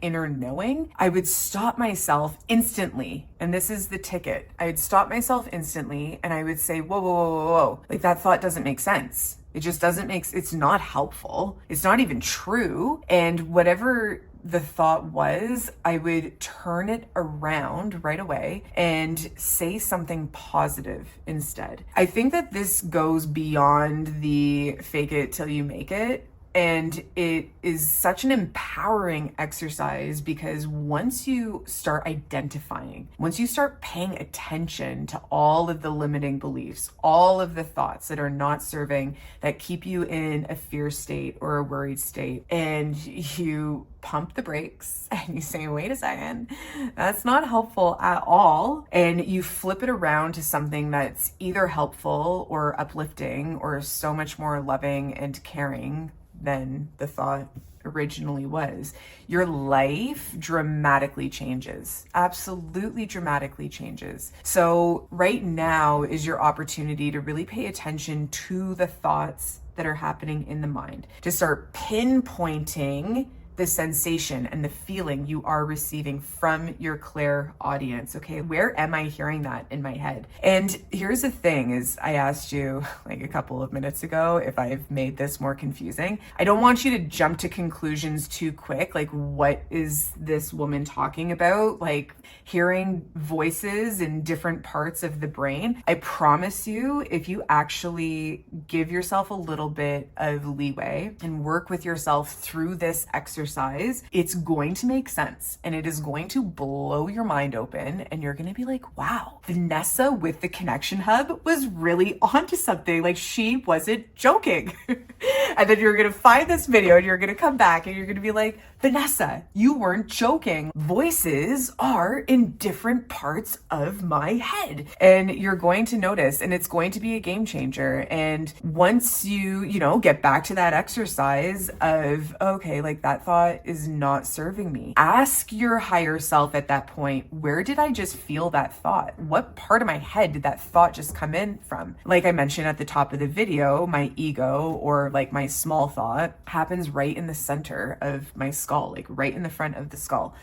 inner knowing, I would stop myself instantly. And this is the ticket. I would stop myself instantly and I would say, whoa. Like that thought doesn't make sense. It just doesn't it's not helpful. It's not even true. And whatever the thought was, I would turn it around right away and say something positive instead. I think that this goes beyond the fake it till you make it. And it is such an empowering exercise because once you start identifying, once you start paying attention to all of the limiting beliefs, all of the thoughts that are not serving, that keep you in a fear state or a worried state, and you pump the brakes and you say, wait a second, that's not helpful at all. And you flip it around to something that's either helpful or uplifting or so much more loving and caring than the thought originally was. Your life dramatically changes, absolutely dramatically changes. So right now is your opportunity to really pay attention to the thoughts that are happening in the mind, to start pinpointing the sensation and the feeling you are receiving from your clairaudience. Okay, where am I hearing that in my head? And here's the thing is, I asked you like a couple of minutes ago if I've made this more confusing. I don't want you to jump to conclusions too quick. Like, what is this woman talking about? Like, hearing voices in different parts of the brain. I promise you, if you actually give yourself a little bit of leeway and work with yourself through this exercise, it's going to make sense and it is going to blow your mind open, and you're going to be like, wow, Vanessa with the Connection Hub was really onto something. Like, she wasn't joking. And then you're going to find this video and you're going to come back and you're going to be like, Vanessa, you weren't joking. Voices are in different parts of my head. And you're going to notice, and it's going to be a game changer. And once you get back to that exercise of, okay, like that thought is not serving me. Ask your higher self at that point, where did I just feel that thought? What part of my head did that thought just come in from? Like I mentioned at the top of the video, my ego, or like my small thought, happens right in the center of my skull, like right in the front of the skull.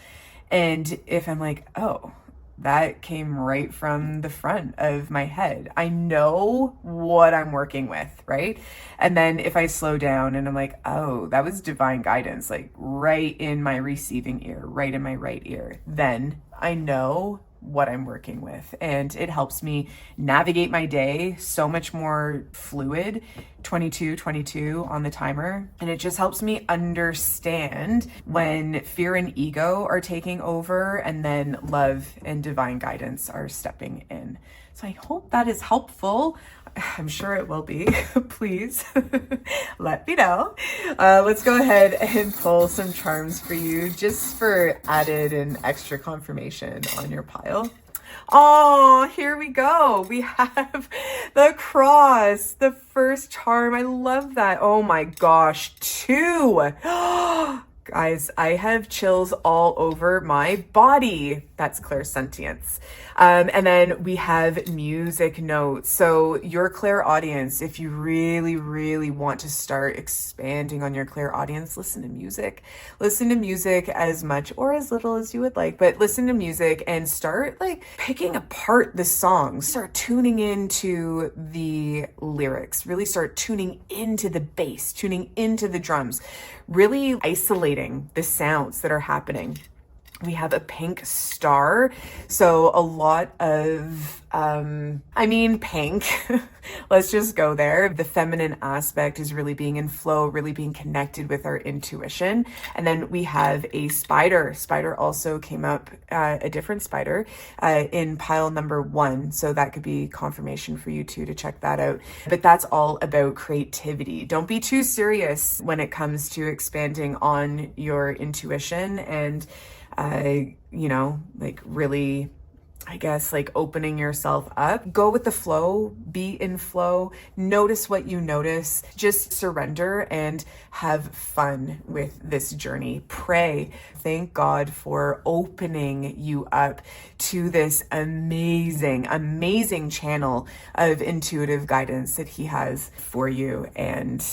And if I'm like, oh, that came right from the front of my head, I know what I'm working with, right? And then if I slow down and I'm like, oh, that was divine guidance, like right in my receiving ear, right in my right ear, then I know what I'm working with. And it helps me navigate my day so much more fluid, 22 on the timer. And it just helps me understand when fear and ego are taking over and then love and divine guidance are stepping in. So I hope that is helpful. I'm sure it will be. Please let me know. Let's go ahead and pull some charms for you just for added and extra confirmation on your pile. Oh, here we go. We have the cross, the first charm. I love that. Oh my gosh, 2. Guys, I have chills all over my body. That's clairsentience. And then we have music notes. So your clairaudience, if you really, really want to start expanding on your clairaudience, listen to music. Listen to music as much or as little as you would like, but listen to music and start like picking apart the songs. Start tuning into the lyrics. Really start tuning into the bass, tuning into the drums, really isolating the sounds that are happening. We have a pink star. So a lot of, pink, let's just go there. The feminine aspect is really being in flow, really being connected with our intuition. And then we have a spider. Spider also came up, a different spider, in pile number 1. So that could be confirmation for you too, to check that out. But that's all about creativity. Don't be too serious when it comes to expanding on your intuition and really, I guess, like opening yourself up. Go with the flow, be in flow, notice what you notice, just surrender and have fun with this journey. Pray. Thank God for opening you up to this amazing, amazing channel of intuitive guidance that he has for you. And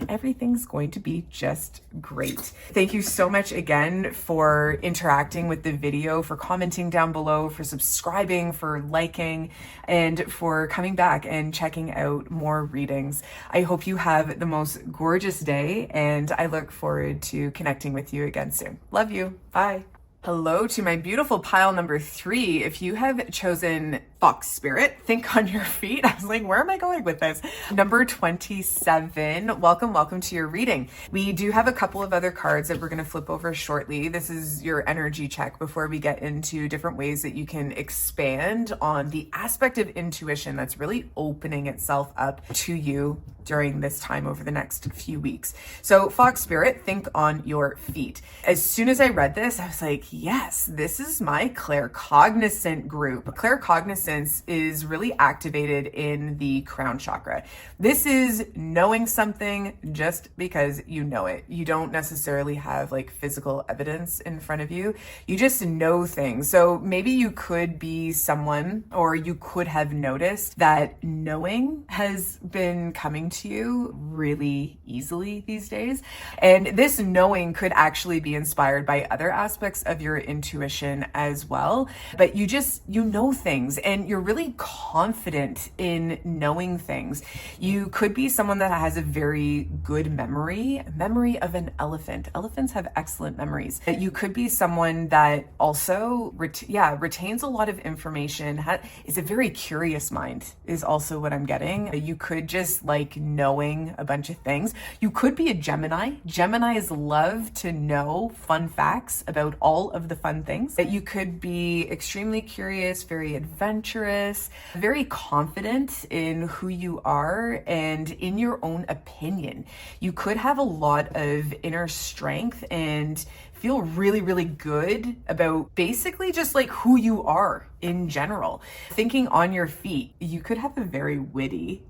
everything's going to be just great. Thank you so much again for interacting with the video, for commenting down below, for subscribing, for liking, and for coming back and checking out more readings. I hope you have the most gorgeous day, and I look forward to connecting with you again soon. Love you. Bye. Hello to my beautiful pile number 3. If you have chosen Fox Spirit, think on your feet. I was like, where am I going with this? Number 27. Welcome to your reading. We do have a couple of other cards that we're going to flip over shortly. This is your energy check before we get into different ways that you can expand on the aspect of intuition that's really opening itself up to you during this time over the next few weeks. So Fox Spirit, think on your feet. As soon as I read this, I was like, yes, this is my claircognizant group. Claircognizance is really activated in the crown chakra. This is knowing something just because you know it. You don't necessarily have like physical evidence in front of you. You just know things. So maybe you could be someone, or you could have noticed that knowing has been coming to you really easily these days. And this knowing could actually be inspired by other aspects of your intuition as well. But you know things, and you're really confident in knowing things. You could be someone that has a very good memory of an elephant. Elephants have excellent memories. You could be someone that also retains a lot of information, is a very curious mind is also what I'm getting. You could just like knowing a bunch of things. You could be a Gemini. Geminis love to know fun facts about all of the fun things. That you could be extremely curious, very adventurous, very confident in who you are and in your own opinion. You could have a lot of inner strength and feel really, really good about basically just like who you are in general. Thinking on your feet, you could have a very witty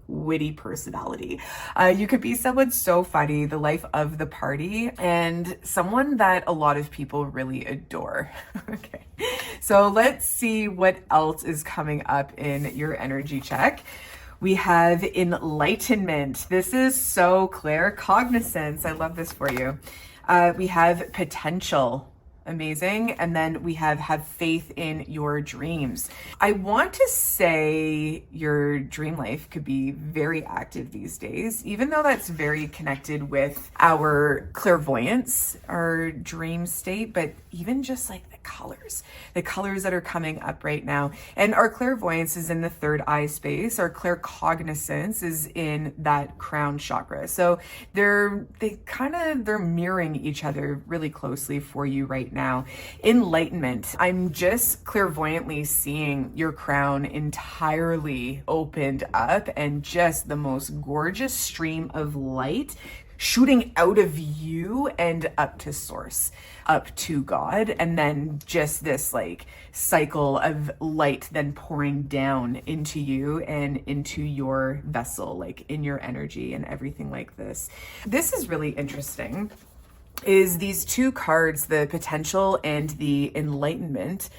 personality. You could be someone so funny, the life of the party, and someone that a lot of people really adore. Okay, so let's see what else is coming up in your energy check. We have enlightenment. This is so claircognizance. I love this for you. We have potential. Amazing. And then we have faith in your dreams. I want to say your dream life could be very active these days, even though that's very connected with our clairvoyance, our dream state, but even just like the colors that are coming up right now. And our clairvoyance is in the third eye space. Our claircognizance is in that crown chakra. So they're mirroring each other really closely for you right now. Enlightenment. I'm just clairvoyantly seeing your crown entirely opened up and just the most gorgeous stream of light shooting out of you and up to source, up to God. And then just this like cycle of light then pouring down into you and into your vessel, like in your energy and everything like this. This is really interesting, is these two cards, the potential and the enlightenment.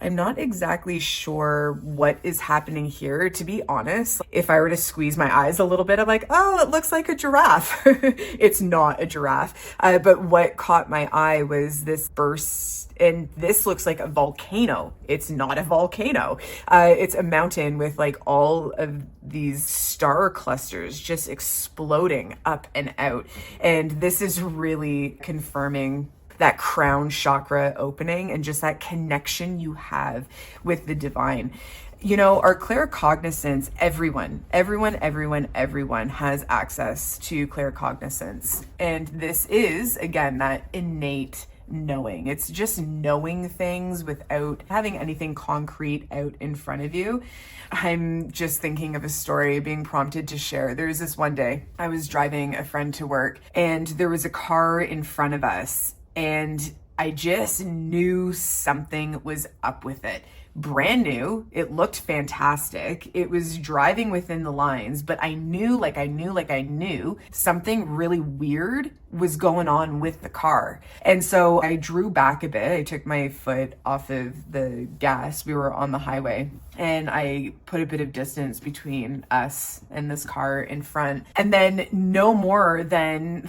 I'm not exactly sure what is happening here, to be honest. If I were to squeeze my eyes a little bit, I'm like, oh, it looks like a giraffe. It's not a giraffe. But what caught my eye was this burst, and this looks like a volcano. It's not a volcano. It's a mountain with like all of these star clusters just exploding up and out. And this is really confirming that crown chakra opening and just that connection you have with the divine. You know, our claircognizance, everyone has access to claircognizance. And this is, again, that innate knowing. It's just knowing things without having anything concrete out in front of you. I'm just thinking of a story being prompted to share. There was this one day I was driving a friend to work, and there was a car in front of us, and I just knew something was up with it. Brand new. It looked fantastic. It was driving within the lines, but I knew something really weird was going on with the car. And so I drew back a bit. I took my foot off of the gas. We were on the highway, and I put a bit of distance between us and this car in front. And then no more than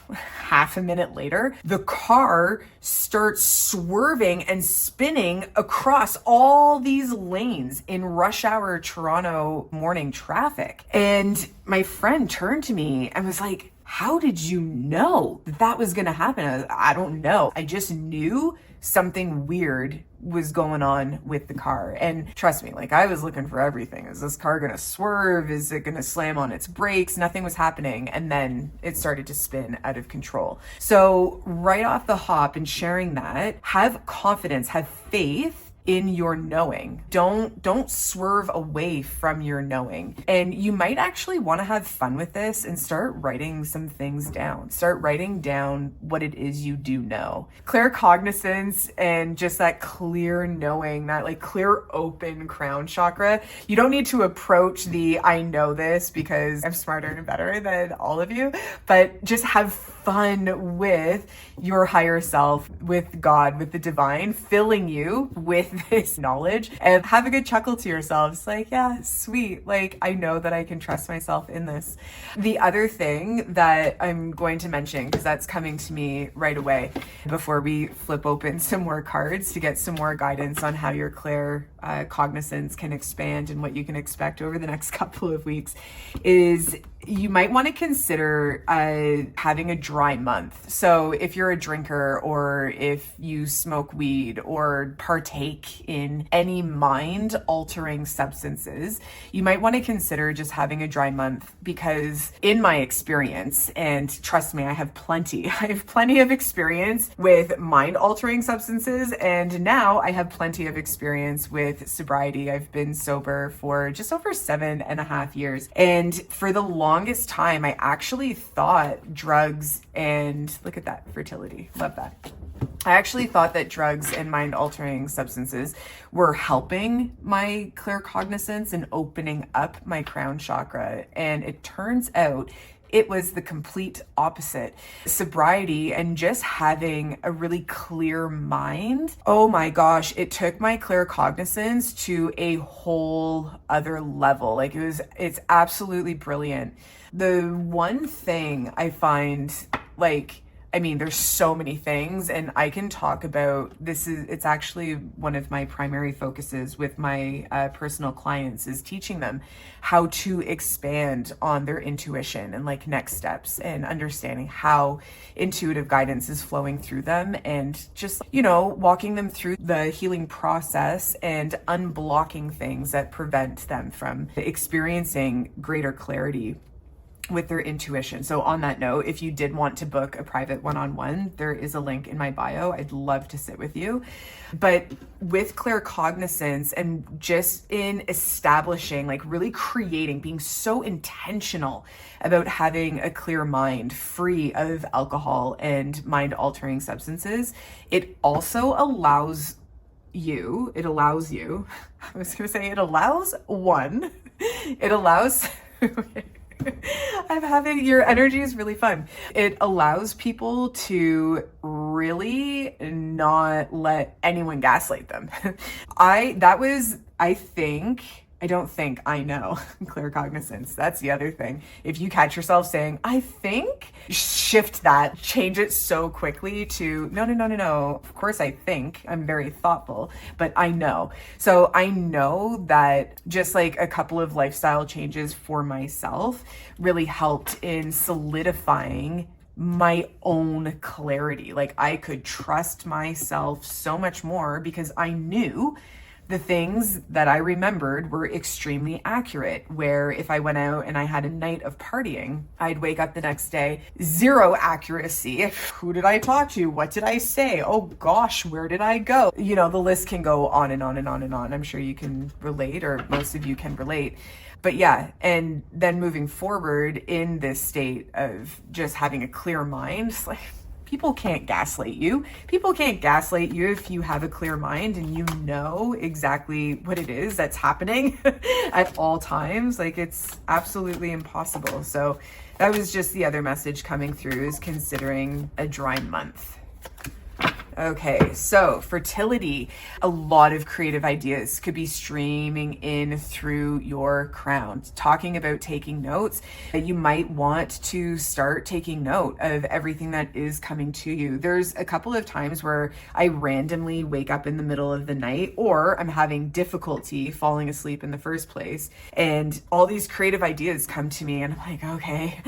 half a minute later, the car starts swerving and spinning across all these lanes in rush hour Toronto morning traffic. And my friend turned to me and was like, how did you know that that was going to happen? I don't know. I just knew something weird was going on with the car. And trust me, like, I was looking for everything. Is this car going to swerve? Is it going to slam on its brakes? Nothing was happening. And then it started to spin out of control. So right off the hop, and sharing that, have confidence, have faith in your knowing. Don't swerve away from your knowing. And you might actually want to have fun with this and start writing some things down. Start writing down what it is you do know. Claircognizance and just that clear knowing, that like clear open crown chakra. You don't need to approach the I know this because I'm smarter and better than all of you, but just have fun with your higher self, with God, with the divine, filling you with this knowledge, and have a good chuckle to yourselves. Like, yeah, sweet. Like, I know that I can trust myself in this. The other thing that I'm going to mention, because that's coming to me right away before we flip open some more cards to get some more guidance on how your cognizance can expand and what you can expect over the next couple of weeks, is you might want to consider having a dry month. So if you're a drinker, or if you smoke weed or partake in any mind altering substances, you might want to consider just having a dry month, because in my experience, and trust me, I have plenty of experience with mind altering substances, and now I have plenty of experience with sobriety. I've been sober for just over 7.5 years. And for the longest time, I actually thought drugs and look at that fertility. Love that. I actually thought that drugs and mind altering substances were helping my claircognizance and opening up my crown chakra. And it turns out it was the complete opposite. Sobriety and just having a really clear mind, oh my gosh, it took my claircognizance to a whole other level. Like, it's absolutely brilliant. The one thing I find, like, I mean, there's so many things, and I can talk about this. It's actually one of my primary focuses with my personal clients, is teaching them how to expand on their intuition and like next steps, and understanding how intuitive guidance is flowing through them, and just, you know, walking them through the healing process and unblocking things that prevent them from experiencing greater clarity with their intuition. So on that note, if you did want to book a private one-on-one, there is a link in my bio. I'd love to sit with you. But with claircognizance, and just in establishing, like really creating, being so intentional about having a clear mind, free of alcohol and mind-altering substances, it also allows you, it allows I'm having, your energy is really fun. It allows people to really not let anyone gaslight them. I know claircognizance. That's the other thing. If you catch yourself saying, I think, shift that, change it so quickly to, no. Of course I think, I'm very thoughtful, but I know. So I know that just like a couple of lifestyle changes for myself really helped in solidifying my own clarity. Like, I could trust myself so much more because I knew the things that I remembered were extremely accurate, where if I went out and I had a night of partying, I'd wake up the next day, zero accuracy. Who did I talk to? What did I say? Oh gosh, where did I go? You know, the list can go on and on and on and on. I'm sure you can relate, or most of you can relate. But yeah, and then moving forward in this state of just having a clear mind, it's like, people can't gaslight you. People can't gaslight you if you have a clear mind and you know exactly what it is that's happening at all times. Like, it's absolutely impossible. So that was just the other message coming through, is considering a dry month. Okay, so fertility, a lot of creative ideas could be streaming in through your crown. Talking about taking notes, you might want to start taking note of everything that is coming to you. There's a couple of times where I randomly wake up in the middle of the night, or I'm having difficulty falling asleep in the first place, and all these creative ideas come to me, and I'm like, okay,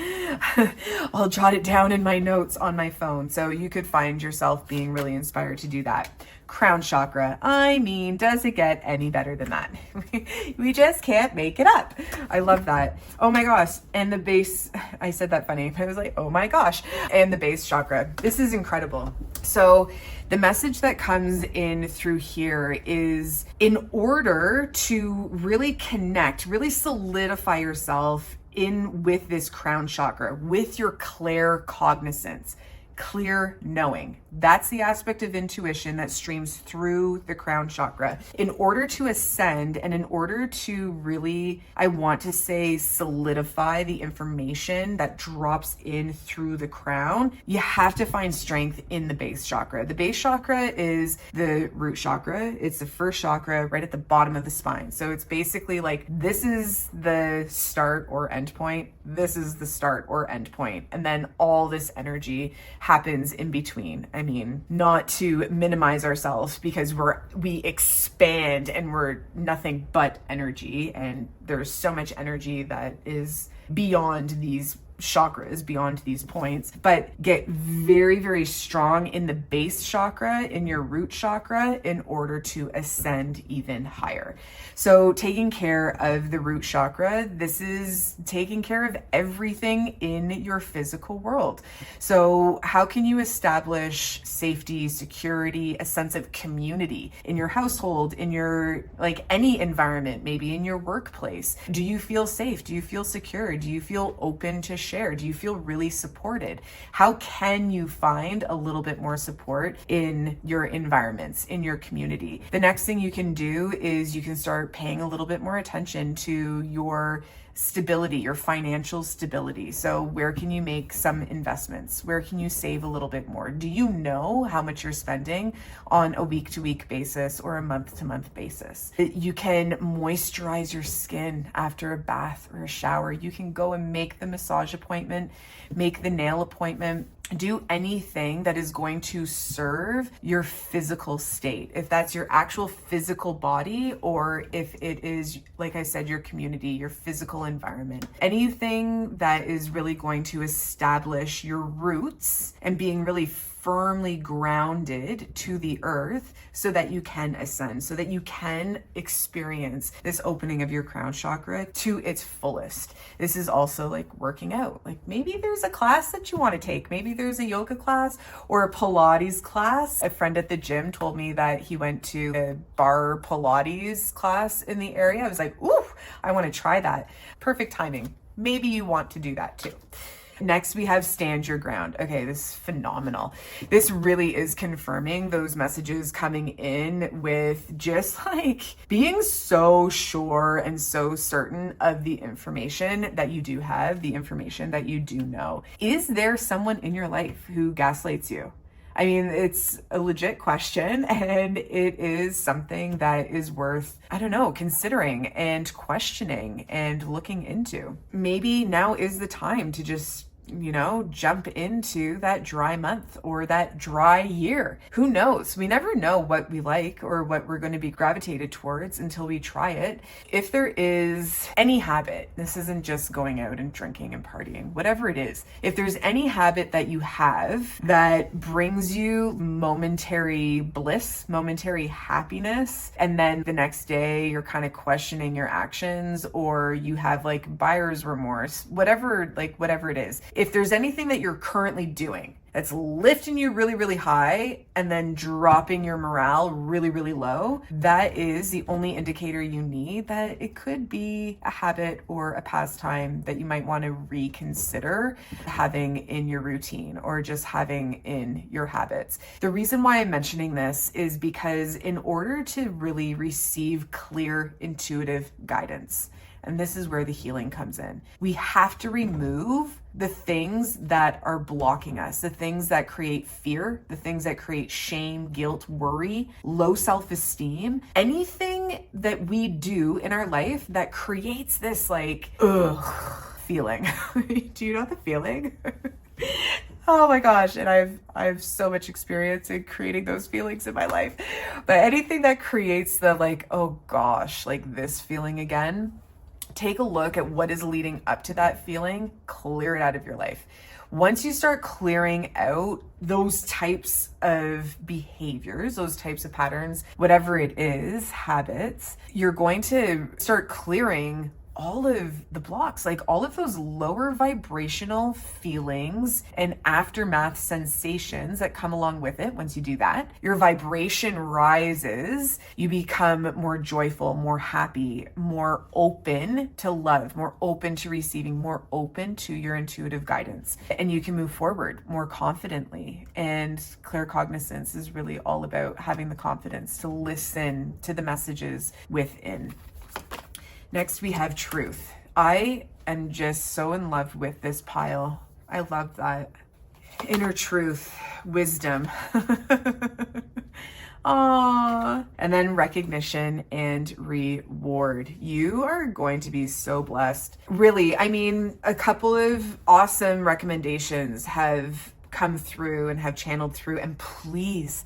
I'll jot it down in my notes on my phone. So you could find yourself being really inspired to do that. Crown chakra. I mean, does it get any better than that? We just can't make it up. I love that. Oh my gosh. And the base, I said that funny. I was like, oh my gosh. And the base chakra. This is incredible. So the message that comes in through here is, in order to really connect, really solidify yourself in with this crown chakra, with your claircognizance, clear knowing. That's the aspect of intuition that streams through the crown chakra. In order to ascend, and in order to really, I want to say, solidify the information that drops in through the crown, you have to find strength in the base chakra. The base chakra is the root chakra. It's the first chakra right at the bottom of the spine. So it's basically like, this is the start or end point. This is the start or end point. And then all this energy happens in between. I mean, not to minimize ourselves, because we expand and we're nothing but energy, and there's so much energy that is beyond these chakras, beyond these points, but get very, very strong in the base chakra, in your root chakra, in order to ascend even higher. So taking care of the root chakra, this is taking care of everything in your physical world. So how can you establish safety, security, a sense of community in your household, in your, like, any environment, maybe in your workplace? Do you feel safe? Do you feel secure? Do you feel open to share? Do you feel really supported? How can you find a little bit more support in your environments, in your community? The next thing you can do is you can start paying a little bit more attention to your stability, your financial stability. So where can you make some investments? Where can you save a little bit more? Do you know how much you're spending on a week-to-week basis or a month-to-month basis? You can moisturize your skin after a bath or a shower. You can go and make the massage appointment, make the nail appointment, do anything that is going to serve your physical state. If that's your actual physical body, or if it is, like I said, your community, your physical environment, anything that is really going to establish your roots and being really firmly grounded to the earth, so that you can ascend, so that you can experience this opening of your crown chakra to its fullest. This is also like working out. Like, maybe there's a class that you want to take. Maybe there's a yoga class or a Pilates class. A friend at the gym told me that he went to a bar Pilates class in the area. I was like, ooh, I want to try that. Perfect timing. Maybe you want to do that too. Next, we have stand your ground. Okay, this is phenomenal. This really is confirming those messages coming in with just like being so sure and so certain of the information that you do have, the information that you do know. Is there someone in your life who gaslights you? I mean, it's a legit question, and it is something that is worth, I don't know, considering and questioning and looking into. Maybe now is the time to just, you know, jump into that dry month or that dry year. Who knows? We never know what we like or what we're going to be gravitated towards until we try it. If there is any habit, this isn't just going out and drinking and partying, whatever it is, if there's any habit that you have that brings you momentary bliss, momentary happiness, and then the next day you're kind of questioning your actions, or you have like buyer's remorse, whatever it is. If there's anything that you're currently doing that's lifting you really, really high and then dropping your morale really, really low, that is the only indicator you need that it could be a habit or a pastime that you might want to reconsider having in your routine or just having in your habits. The reason why I'm mentioning this is because in order to really receive clear, intuitive guidance, And this is where the healing comes in. We have to remove the things that are blocking us, the things that create fear, the things that create shame, guilt, worry, low self-esteem, anything that we do in our life that creates this like, ugh, feeling. Do you know the feeling? Oh my gosh, and I have so much experience in creating those feelings in my life. But anything that creates the like, oh gosh, like this feeling again, take a look at what is leading up to that feeling, clear it out of your life. Once you start clearing out those types of behaviors, those types of patterns, whatever it is, habits, you're going to start clearing all of the blocks, like all of those lower vibrational feelings and aftermath sensations that come along with it. Once you do that, your vibration rises, you become more joyful, more happy, more open to love, more open to receiving, more open to your intuitive guidance. And you can move forward more confidently. And claircognizance is really all about having the confidence to listen to the messages within. Next, we have truth. I am just so in love with this pile. I love that. Inner truth, wisdom. Aww. And then recognition and reward. You are going to be so blessed. Really, I mean, a couple of awesome recommendations have come through and have channeled through. And please,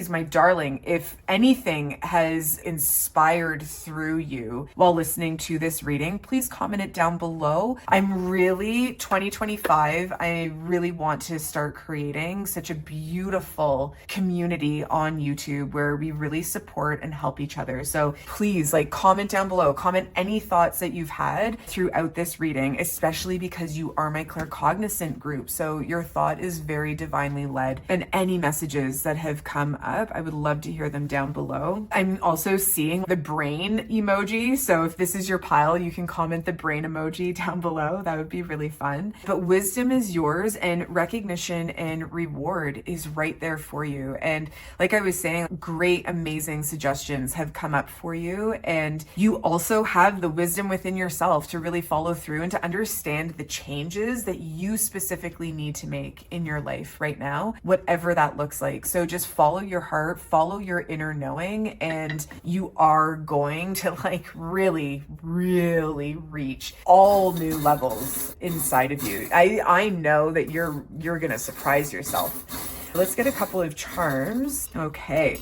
my darling, if anything has inspired through you while listening to this reading, please comment it down below. I'm really, 2025, I really want to start creating such a beautiful community on YouTube where we really support and help each other. So please, like, comment down below, comment any thoughts that you've had throughout this reading, especially because you are my claircognizant group. So your thought is very divinely led, and any messages that have come up, I would love to hear them down below. I'm also seeing the brain emoji, so if this is your pile, you can comment the brain emoji down below. That would be really fun. But wisdom is yours, and recognition and reward is right there for you. And like I was saying, great, amazing suggestions have come up for you, and you also have the wisdom within yourself to really follow through and to understand the changes that you specifically need to make in your life right now, whatever that looks like. So just follow your heart, follow your inner knowing, and you are going to like really reach all new levels inside of you. I know that you're gonna surprise yourself. Let's get a couple of charms. Okay.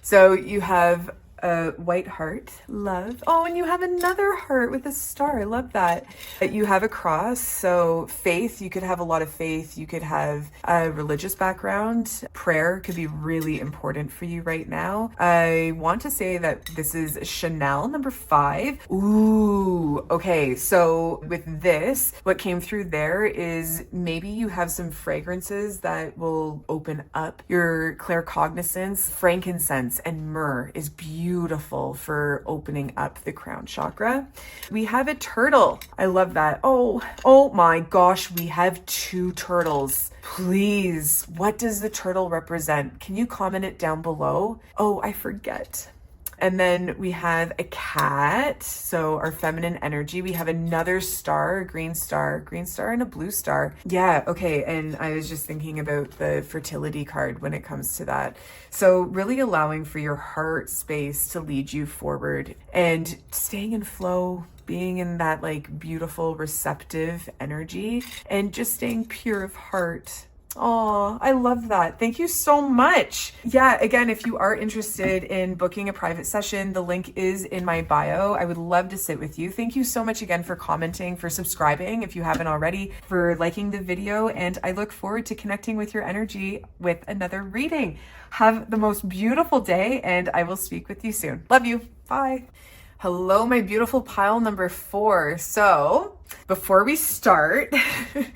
So you have a white heart, love. Oh, and you have another heart with a star. I love that. You have a cross. So faith, you could have a lot of faith. You could have a religious background. Prayer could be really important for you right now. I want to say that this is Chanel number 5. Ooh, okay. So with this, what came through there is maybe you have some fragrances that will open up your claircognizance. Frankincense and myrrh is beautiful for opening up the crown chakra. We have a turtle. I love that. Oh my gosh, we have 2 turtles. Please, what does the turtle represent? Can you comment it down below? Oh, I forget. And then we have a cat, so our feminine energy. We have another star, a green star and a blue star. Yeah, okay, and I was just thinking about the fertility card when it comes to that. So really allowing for your heart space to lead you forward and staying in flow, being in that like beautiful receptive energy and just staying pure of heart. Oh, I love that. Thank you so much. Yeah, again, if you are interested in booking a private session, the link is in my bio. I would love to sit with you. Thank you so much again for commenting, for subscribing if you haven't already, for liking the video, and I look forward to connecting with your energy with another reading. Have the most beautiful day, and I will speak with you soon. Love you. Bye. Hello, my beautiful pile number 4. So before we start,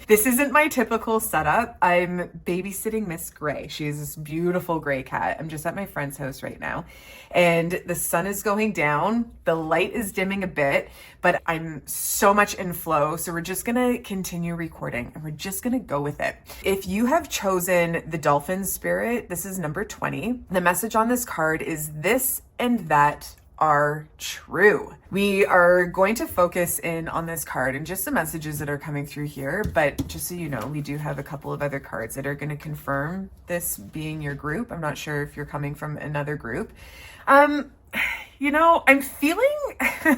this isn't my typical setup. I'm babysitting Miss Gray. She's this beautiful gray cat. I'm just at my friend's house right now, and the sun is going down. The light is dimming a bit, but I'm so much in flow. So we're just gonna continue recording and we're just gonna go with it. If you have chosen the dolphin spirit, this is number 20. The message on this card is this and that are true. We are going to focus in on this card and just the messages that are coming through here. But just so you know, we do have a couple of other cards that are going to confirm this being your group. I'm not sure if you're coming from another group. You know, I'm feeling, I'm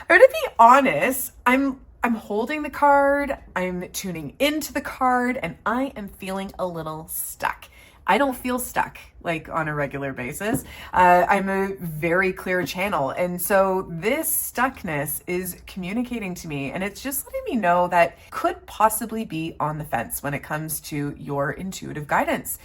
going to be honest, I'm holding the card, I'm tuning into the card, and I am feeling a little stuck. I don't feel stuck like on a regular basis. I'm a very clear channel. And so this stuckness is communicating to me, and it's just letting me know that could possibly be on the fence when it comes to your intuitive guidance.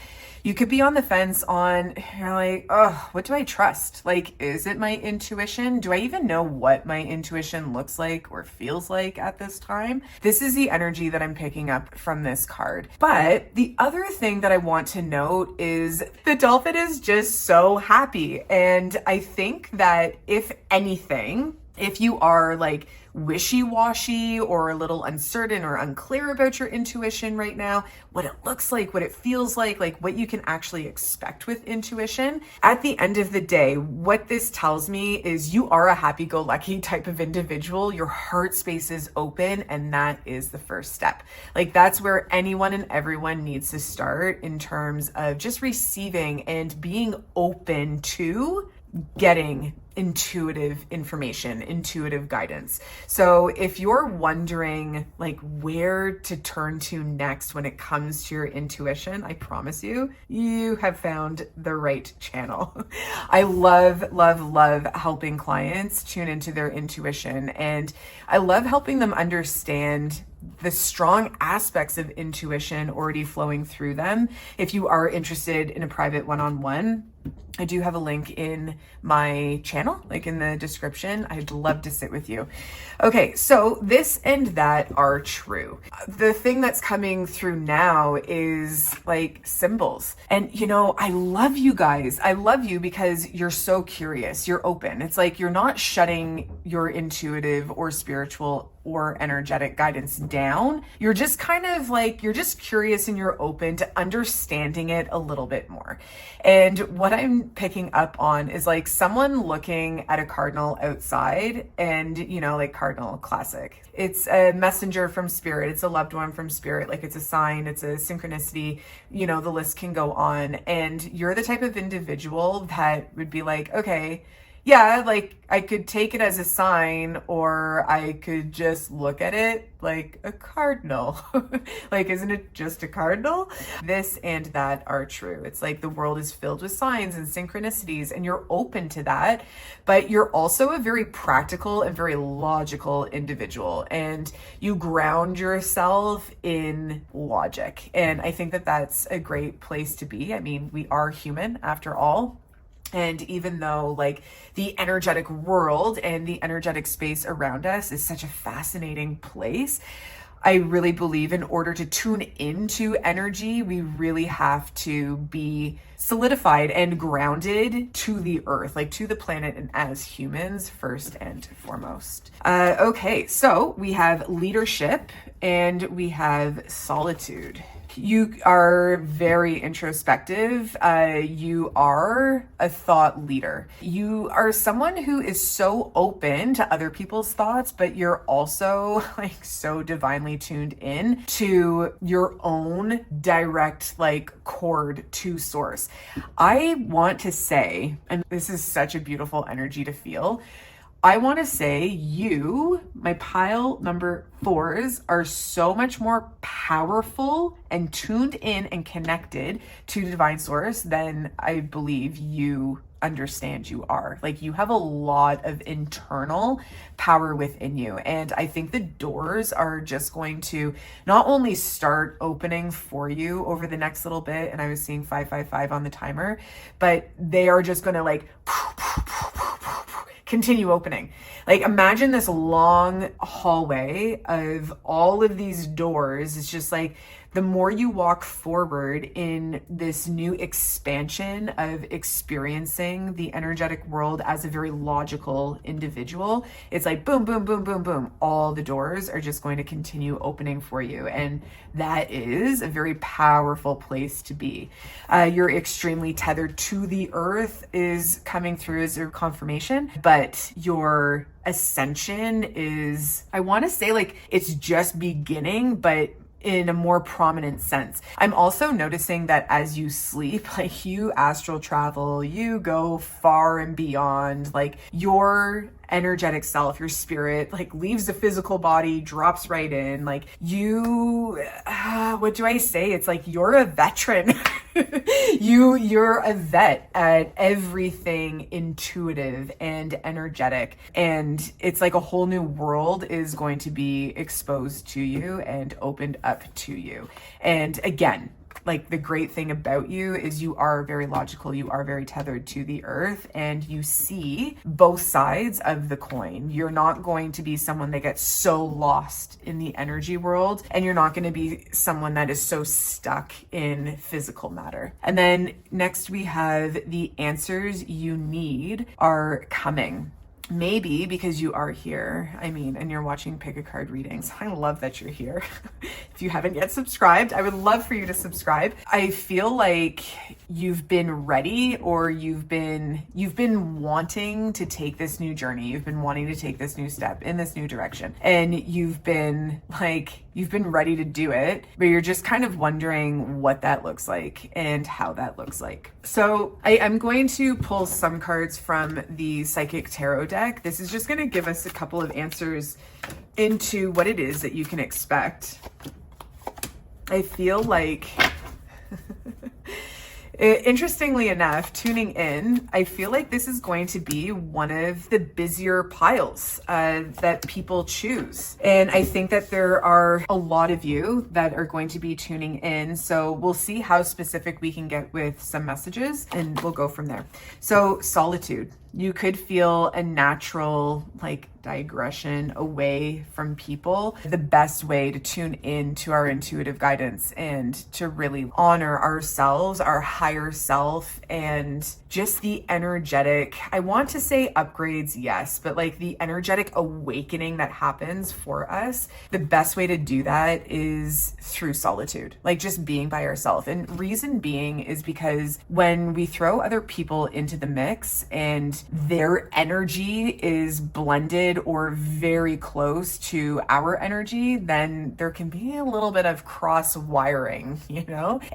You could be on the fence on, you're like, oh, what do I trust? Like, is it my intuition? Do I even know what my intuition looks like or feels like at this time? This is the energy that I'm picking up from this card. But the other thing that I want to note is the dolphin is just so happy. And I think that if anything, if you are like wishy-washy or a little uncertain or unclear about your intuition right now, what it looks like, what it feels like what you can actually expect with intuition, at the end of the day, what this tells me is you are a happy-go-lucky type of individual. Your heart space is open, and that is the first step. Like, that's where anyone and everyone needs to start in terms of just receiving and being open to getting intuitive information, intuitive guidance. So if you're wondering like where to turn to next when it comes to your intuition, I promise you, you have found the right channel. I love helping clients tune into their intuition, and I love helping them understand the strong aspects of intuition already flowing through them. If you are interested in a private one-on-one, I do have a link in my channel, like in the description. I'd love to sit with you. Okay, so this and that are true. The thing that's coming through now is like symbols. And you know, I love you guys. I love you because you're so curious. You're open. It's like you're not shutting your intuitive or spiritual or energetic guidance down. You're just kind of like, you're just curious and you're open to understanding it a little bit more. And what I'm picking up on is like someone looking at a cardinal outside, and you know, like cardinal classic. It's a messenger from spirit. It's a loved one from spirit. Like it's a sign, it's a synchronicity, you know, the list can go on. And you're the type of individual that would be like, okay, yeah, like I could take it as a sign, or I could just look at it like a cardinal. Like, isn't it just a cardinal? This and that are true. It's like the world is filled with signs and synchronicities, and you're open to that, but you're also a very practical and very logical individual, and you ground yourself in logic. And I think that that's a great place to be. I mean, we are human after all. And even though like the energetic world and the energetic space around us is such a fascinating place, I really believe in order to tune into energy, we really have to be solidified and grounded to the earth, like to the planet and as humans first and foremost. Okay, so we have leadership and we have solitude. You are very introspective. You are a thought leader. You are someone who is so open to other people's thoughts, but you're also like so divinely tuned in to your own direct like cord to source. I want to say, and this is such a beautiful energy to feel, I want to say you, my pile number 4s, are so much more powerful and tuned in and connected to divine source than I believe you understand you are. Like, you have a lot of internal power within you. And I think the doors are just going to not only start opening for you over the next little bit, and I was seeing 555 on the timer, but they are just going to like continue opening. Like, imagine this long hallway of all of these doors. It's just like, the more you walk forward in this new expansion of experiencing the energetic world as a very logical individual, it's like boom, boom, boom, boom, boom. All the doors are just going to continue opening for you. And that is a very powerful place to be. You're extremely tethered to the earth is coming through as a confirmation, but your ascension is, I want to say, like, it's just beginning, but in a more prominent sense. I'm also noticing that as you sleep, like, you astral travel, you go far and beyond, like, your energetic self, your spirit, like, leaves the physical body, drops right in. Like, you, what do I say? It's like, you're a veteran. You're a vet at everything intuitive and energetic. And it's like a whole new world is going to be exposed to you and opened up to you. And again, like, the great thing about you is you are very logical, you are very tethered to the earth, and you see both sides of the coin. You're not going to be someone that gets so lost in the energy world, and you're not going to be someone that is so stuck in physical matter. And then next we have the answers you need are coming. Maybe because you are here, and you're watching Pick a Card readings. I love that you're here. If you haven't yet subscribed, I would love for you to subscribe. I feel like you've been ready, or you've been wanting to take this new journey. You've been wanting to take this new step in this new direction. And you've been ready to do it, but you're just kind of wondering what that looks like and how that looks like. So I am going to pull some cards from the Psychic Tarot deck. This is just going to give us a couple of answers into what it is that you can expect. I feel like, interestingly enough, tuning in, I feel like this is going to be one of the busier piles that people choose. And I think that there are a lot of you that are going to be tuning in. So we'll see how specific we can get with some messages, and we'll go from there. So solitude. You could feel a natural, like, digression away from people. The best way to tune in to our intuitive guidance and to really honor ourselves, our higher self, and just the energetic, I want to say upgrades, yes, but like the energetic awakening that happens for us, the best way to do that is through solitude, like just being by ourselves. And reason being is because when we throw other people into the mix and their energy is blended or very close to our energy, then there can be a little bit of cross wiring,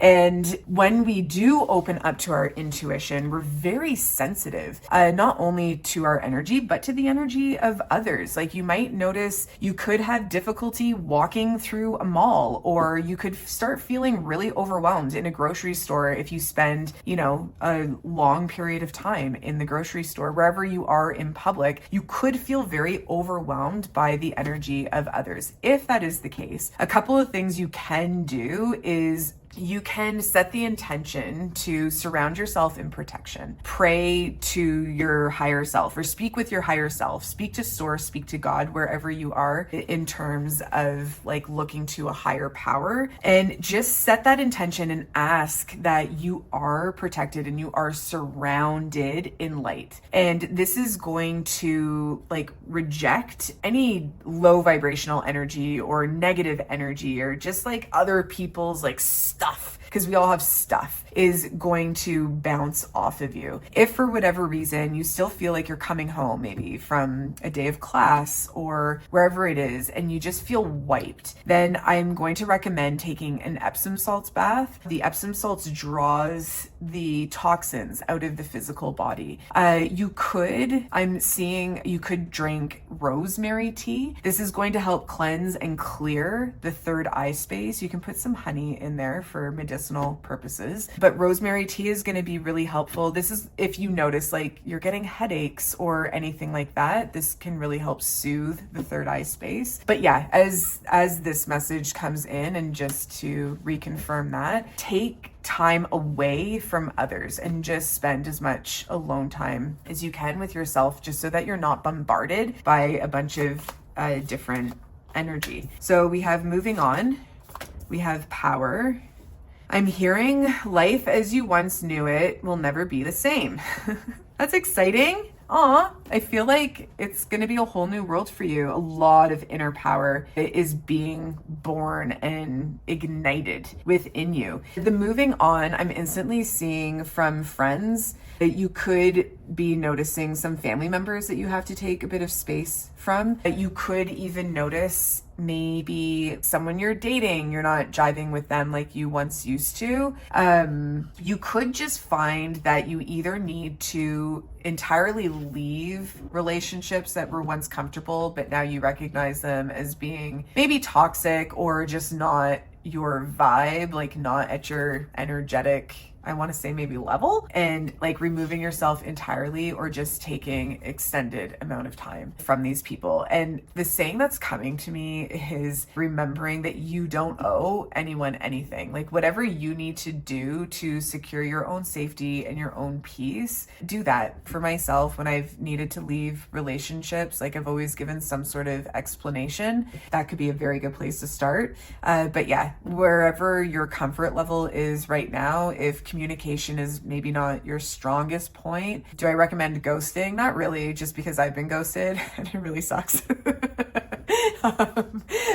And when we do open up to our intuition, we're very sensitive, not only to our energy, but to the energy of others. Like, you might notice you could have difficulty walking through a mall, or you could start feeling really overwhelmed in a grocery store if you spend, a long period of time in the grocery store. Wherever you are in public, you could feel very overwhelmed by the energy of others. If that is the case, a couple of things you can do is you can set the intention to surround yourself in protection. Pray to your higher self, or speak with your higher self. Speak to source, speak to God, wherever you are in terms of like looking to a higher power, and just set that intention and ask that you are protected and you are surrounded in light. And this is going to like reject any low vibrational energy or negative energy, or just like other people's like stuff, because we all have stuff, is going to bounce off of you. If for whatever reason you still feel like you're coming home, maybe from a day of class or wherever it is, and you just feel wiped, then I'm going to recommend taking an Epsom salts bath. The Epsom salts draws the toxins out of the physical body. You could drink rosemary tea. This is going to help cleanse and clear the third eye space. You can put some honey in there for medicinal purposes, but rosemary tea is going to be really helpful. This is if you notice like you're getting headaches or anything like that, this can really help soothe the third eye space. But yeah, as this message comes in, and just to reconfirm that, take time away from others and just spend as much alone time as you can with yourself, just so that you're not bombarded by a bunch of different energy. So we have moving on, we have power. I'm hearing life as you once knew it will never be the same. That's exciting. Aw, I feel like it's going to be a whole new world for you. A lot of inner power is being born and ignited within you. The moving on, I'm instantly seeing from friends that you could be noticing some family members that you have to take a bit of space from. You could even notice maybe someone you're dating, you're not jiving with them like you once used to. You could just find that you either need to entirely leave relationships that were once comfortable, but now you recognize them as being maybe toxic or just not your vibe, like not at your energetic, I want to say maybe level, and like removing yourself entirely or just taking extended amount of time from these people. And the saying that's coming to me is remembering that you don't owe anyone anything. Like whatever you need to do to secure your own safety and your own peace, do that. For myself, when I've needed to leave relationships, like I've always given some sort of explanation. That could be a very good place to start. But yeah, wherever your comfort level is right now, if communication is maybe not your strongest point, do I recommend ghosting? Not really, just because I've been ghosted and it really sucks.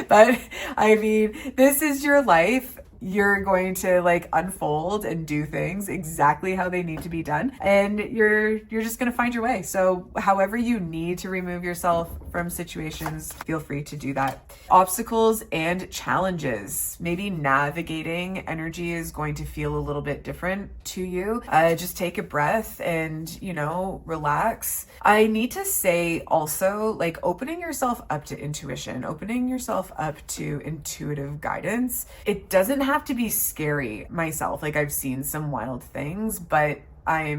But I mean, this is your life. You're going to like unfold and do things exactly how they need to be done, and you're just going to find your way. So however you need to remove yourself from situations, feel free to do that. Obstacles and challenges. Maybe navigating energy is going to feel a little bit different to you. Just take a breath and, relax. I need to say also, like, opening yourself up to intuition, opening yourself up to intuitive guidance. It doesn't have to be scary myself. Like, I've seen some wild things, but I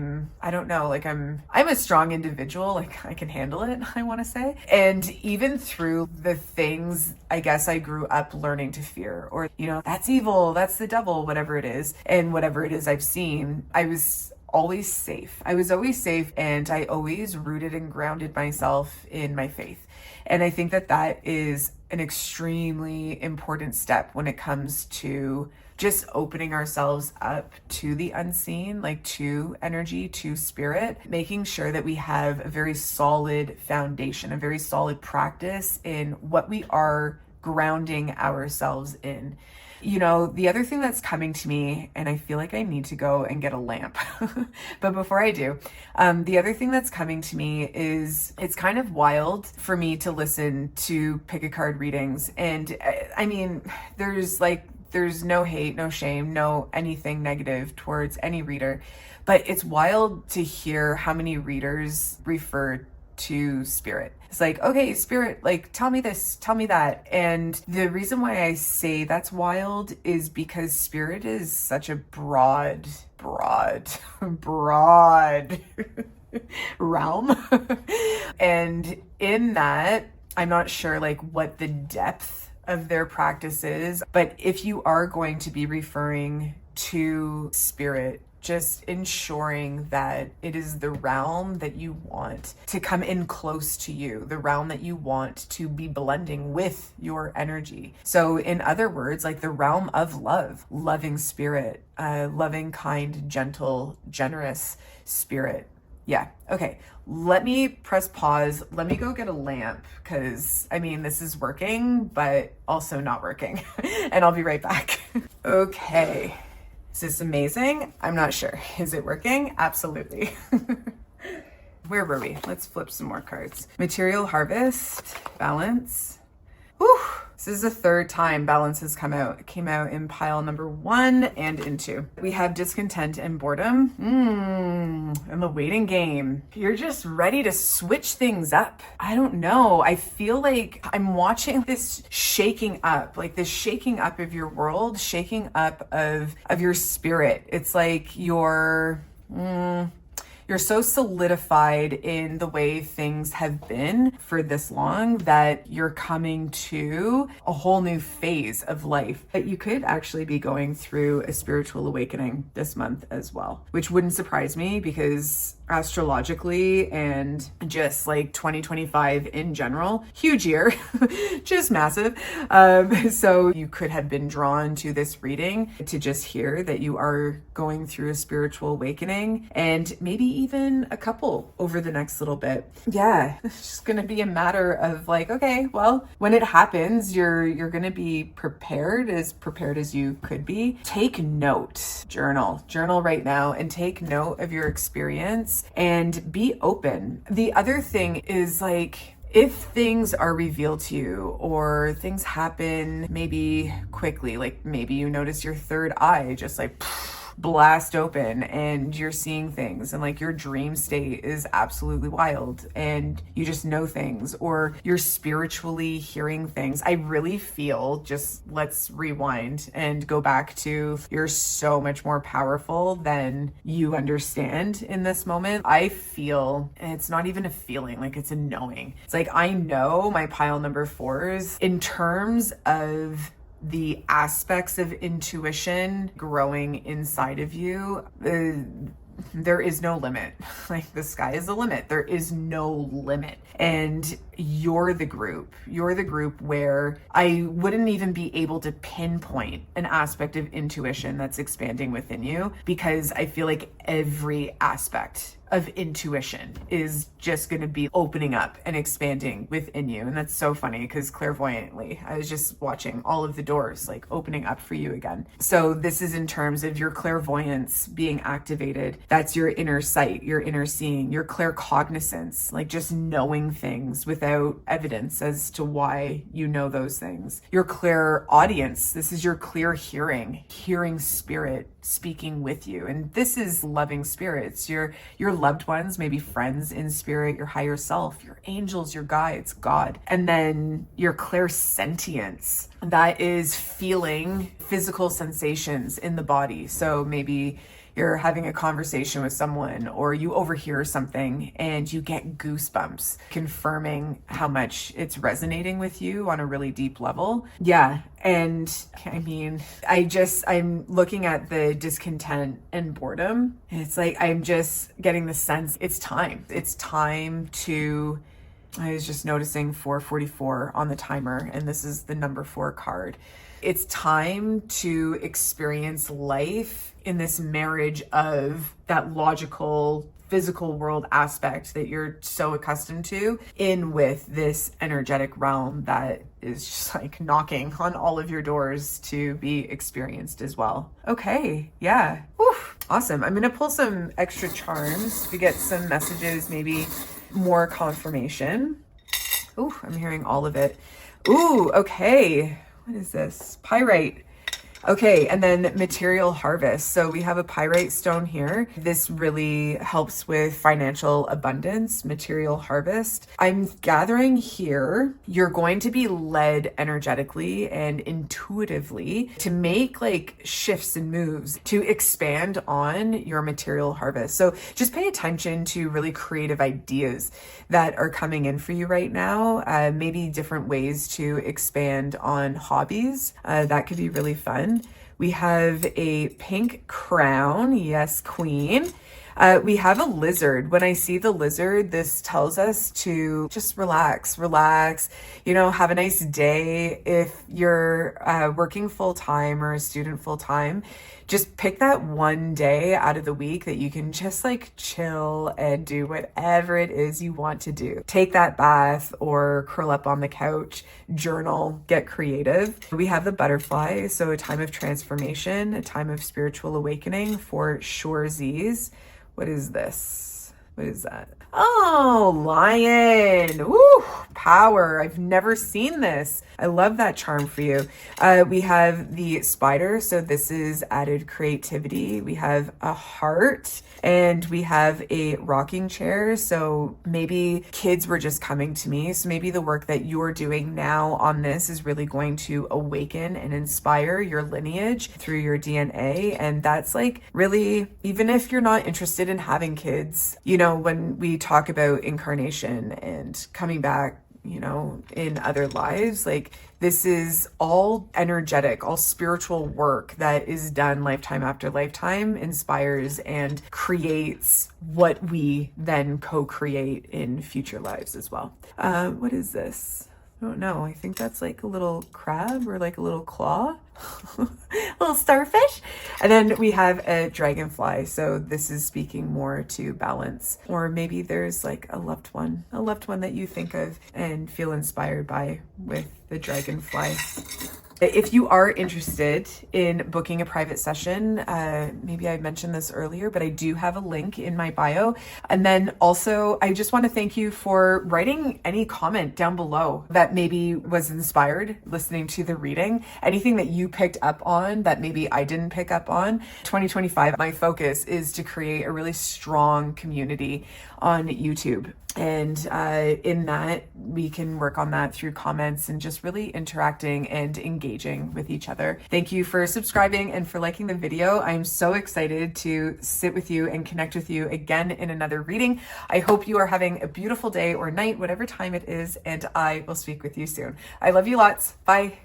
don't know, like I'm a strong individual, like I can handle it, I want to say. And even through the things I guess I grew up learning to fear, or, that's evil, that's the devil, whatever it is, and whatever it is I've seen, I was always safe. I was always safe, and I always rooted and grounded myself in my faith. And I think that that is an extremely important step when it comes to just opening ourselves up to the unseen, like to energy, to spirit, making sure that we have a very solid foundation, a very solid practice in what we are grounding ourselves in. The other thing that's coming to me, and I feel like I need to go and get a lamp, but before I do, the other thing that's coming to me is it's kind of wild for me to listen to pick a card readings. And I mean, there's no hate, no shame, no anything negative towards any reader, but it's wild to hear how many readers refer to spirit. It's like, okay, spirit, like, tell me this, tell me that. And the reason why I say that's wild is because spirit is such a broad realm. And in that, I'm not sure like what the depth of their practices, but if you are going to be referring to spirit, just ensuring that it is the realm that you want to come in close to you, the realm that you want to be blending with your energy. So in other words, like the realm of love, loving spirit, loving, kind, gentle, generous spirit. Yeah. Okay. Let me press pause. Let me go get a lamp, because this is working, but also not working. And I'll be right back. Okay. Is this amazing? I'm not sure. Is it working? Absolutely. Where were we? Let's flip some more cards. Material harvest, balance. Whew. This is the third time balance has come out. It came out in pile number 1 and in 2. We have discontent and boredom. And the waiting game. You're just ready to switch things up. I don't know. I feel like I'm watching this shaking up, like this shaking up of your world, shaking up of your spirit. It's like you're you're so solidified in the way things have been for this long that you're coming to a whole new phase of life. That you could actually be going through a spiritual awakening this month as well, which wouldn't surprise me because astrologically and just like 2025 in general, huge year, just massive. So you could have been drawn to this reading to just hear that you are going through a spiritual awakening, and maybe even a couple over the next little bit. Yeah, it's just gonna be a matter of like, okay, well, when it happens, you're gonna be prepared as you could be. Take note, journal right now, and take note of your experience and be open. The other thing is like, if things are revealed to you or things happen maybe quickly, like maybe you notice your third eye just like blast open and you're seeing things, and like your dream state is absolutely wild and you just know things, or you're spiritually hearing things. I really feel, just let's rewind and go back to, you're so much more powerful than you understand in this moment. I feel, and it's not even a feeling, like it's a knowing. It's like, I know my pile number 4s in terms of the aspects of intuition growing inside of you. There is no limit. Like, the sky is the limit. There is no limit. And you're the group where I wouldn't even be able to pinpoint an aspect of intuition that's expanding within you, because I feel like every aspect of intuition is just going to be opening up and expanding within you. And that's so funny because clairvoyantly, I was just watching all of the doors like opening up for you again. So this is in terms of your clairvoyance being activated. That's your inner sight, your inner seeing, your claircognizance, like just knowing things without evidence as to why you know those things. Your clairaudience, this is your clear hearing spirit speaking with you. And this is loving spirits, your loved ones, maybe friends in spirit, your higher self, your angels, your guides, God. And then your clairsentience, that is feeling physical sensations in the body. So maybe you're having a conversation with someone, or you overhear something and you get goosebumps, confirming how much it's resonating with you on a really deep level. Yeah. And I mean, I'm looking at the discontent and boredom, and it's like, I'm just getting the sense it's time. It's time to, I was just noticing 444 on the timer, and this is the number 4 card. It's time to experience life in this marriage of that logical physical world aspect that you're so accustomed to, in with this energetic realm that is just like knocking on all of your doors to be experienced as well. Okay, yeah. Whew. Awesome. I'm gonna pull some extra charms to get some messages, maybe more confirmation. Ooh, I'm hearing all of it. Ooh, okay. What is this? Pyrite. Okay, and then material harvest. So we have a pyrite stone here. This really helps with financial abundance, material harvest. I'm gathering here, you're going to be led energetically and intuitively to make like shifts and moves to expand on your material harvest. So just pay attention to really creative ideas that are coming in for you right now. Maybe different ways to expand on hobbies. That could be really fun. We have a pink crown. Yes, queen. We have a lizard. When I see the lizard, this tells us to just relax, have a nice day. If you're working full-time or a student full-time, just pick that one day out of the week that you can just like chill and do whatever it is you want to do. Take that bath or curl up on the couch, journal, get creative. We have the butterfly, so a time of transformation, a time of spiritual awakening for sure Z's. What is this? What is that? Oh, lion. Woo, power. I've never seen this. I love that charm for you. We have the spider. So this is added creativity. We have a heart and we have a rocking chair. So maybe kids were just coming to me. So maybe the work that you're doing now on this is really going to awaken and inspire your lineage through your DNA. And that's like really, even if you're not interested in having kids, you know, when we talk about incarnation and coming back, you know, in other lives, like this is all energetic, all spiritual work that is done lifetime after lifetime, inspires and creates what we then co-create in future lives as well. What is this? I don't know. I think that's like a little crab or like a little claw, a little starfish. And then we have a dragonfly. So this is speaking more to balance, or maybe there's like a loved one that you think of and feel inspired by with the dragonfly. If you are interested in booking a private session, maybe I mentioned this earlier, but I do have a link in my bio. And then also, I just want to thank you for writing any comment down below that maybe was inspired listening to the reading. Anything that you picked up on that maybe I didn't pick up on. 2025, my focus is to create a really strong community on YouTube. And in that, we can work on that through comments and just really interacting and engaging with each other. Thank you for subscribing and for liking the video. I'm so excited to sit with you and connect with you again in another reading. I hope you are having a beautiful day or night, whatever time it is, and I will speak with you soon. I love you lots. Bye.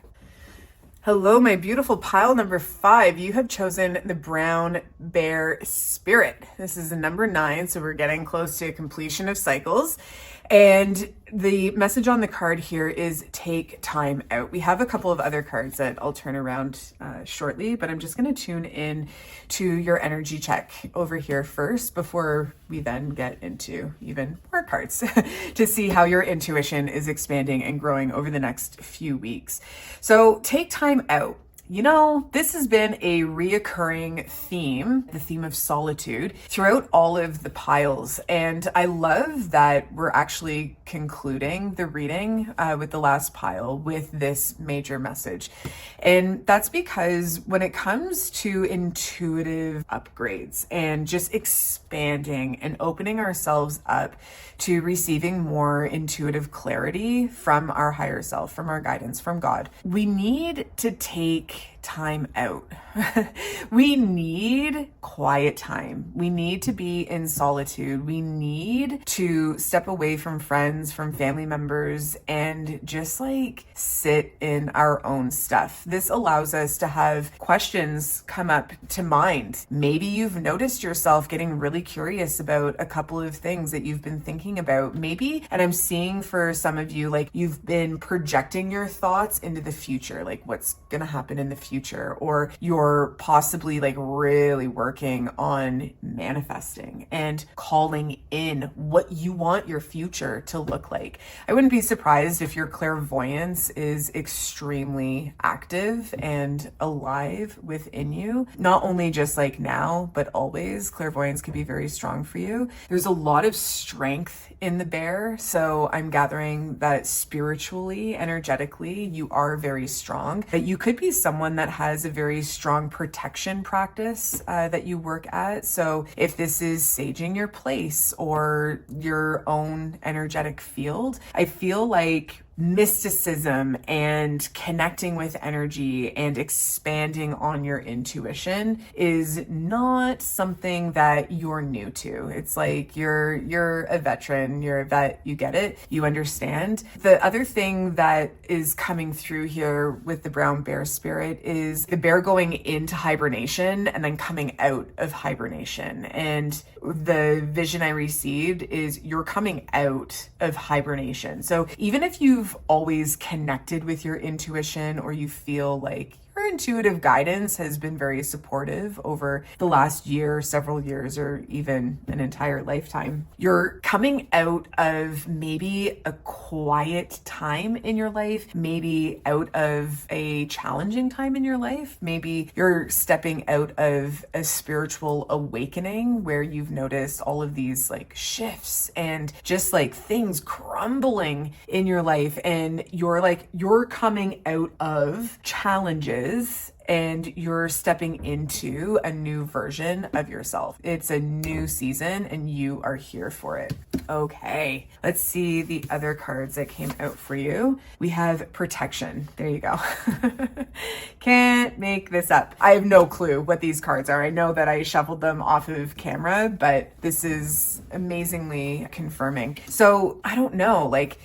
Hello, my beautiful pile number 5. You have chosen the brown bear spirit. This is the number 9, so we're getting close to completion of cycles. And the message on the card here is take time out. We have a couple of other cards that I'll turn around shortly, but I'm just going to tune in to your energy check over here first before we then get into even more cards to see how your intuition is expanding and growing over the next few weeks. So take time out. You know, this has been a reoccurring theme, the theme of solitude, throughout all of the piles. And I love that we're actually concluding the reading with the last pile with this major message. And that's because when it comes to intuitive upgrades and just expanding and opening ourselves up to receiving more intuitive clarity from our higher self, from our guidance, from God, we need to take time out. We need quiet time. We need to be in solitude. We need to step away from friends, from family members, and just like sit in our own stuff. This allows us to have questions come up to mind. Maybe you've noticed yourself getting really curious about a couple of things that you've been thinking about. Maybe, and I'm seeing for some of you, like you've been projecting your thoughts into the future, like what's going to happen in the future, or you're possibly like really working on manifesting and calling in what you want your future to look like. I wouldn't be surprised if your clairvoyance is extremely active and alive within you. Not only just like now, but always. Clairvoyance can be very strong for you. There's a lot of strength in the bear. So I'm gathering that spiritually, energetically, you are very strong. That you could be someone that has a very strong protection practice that you work at. So if this is saging your place or your own energetic field, I feel like mysticism and connecting with energy and expanding on your intuition is not something that you're new to. It's like you're a veteran, you're a vet, you get it, you understand. The other thing that is coming through here with the brown bear spirit is the bear going into hibernation and then coming out of hibernation. And the vision I received is you're coming out of hibernation. So even if you've always connected with your intuition or you feel like Her intuitive guidance has been very supportive over the last year, several years, or even an entire lifetime. You're coming out of maybe a quiet time in your life, maybe out of a challenging time in your life. Maybe you're stepping out of a spiritual awakening where you've noticed all of these like shifts and just like things crumbling in your life, and you're coming out of challenges and you're stepping into a new version of yourself. It's a new season and you are here for it. Okay, let's see the other cards that came out for you. We have protection. There you go. Can't make this up. I have no clue what these cards are. I know that I shuffled them off of camera, but this is amazingly confirming. So I don't know, like,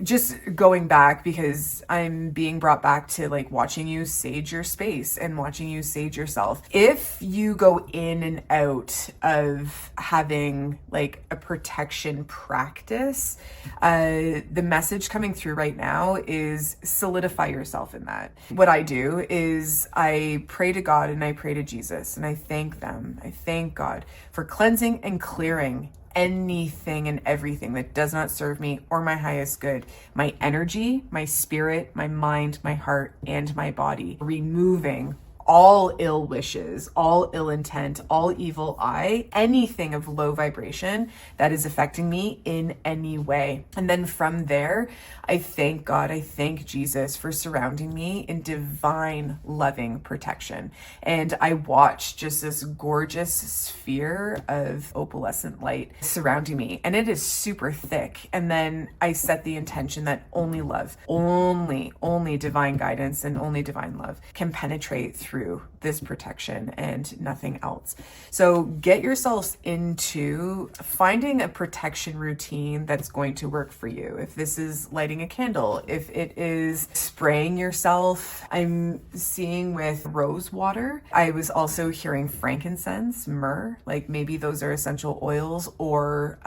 just going back, because I'm being brought back to like watching you sage your space and watching you sage yourself. If you go in and out of having like a protection practice, the message coming through right now is solidify yourself in that. What I do is I pray to God and I pray to Jesus and I thank them. I thank God for cleansing and clearing anything and everything that does not serve me or my highest good, my energy, my spirit, my mind, my heart, and my body, removing all ill wishes, all ill intent, all evil eye, anything of low vibration that is affecting me in any way. And then from there, I thank God, I thank Jesus for surrounding me in divine, loving protection. And I watch just this gorgeous sphere of opalescent light surrounding me, and it is super thick. And then I set the intention that only love, only divine guidance and only divine love can penetrate through this protection and nothing else. So get yourselves into finding a protection routine that's going to work for you. If this is lighting a candle, if it is spraying yourself, I'm seeing with rose water. I was also hearing frankincense, myrrh, like maybe those are essential oils, or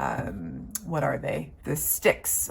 what are they? The sticks,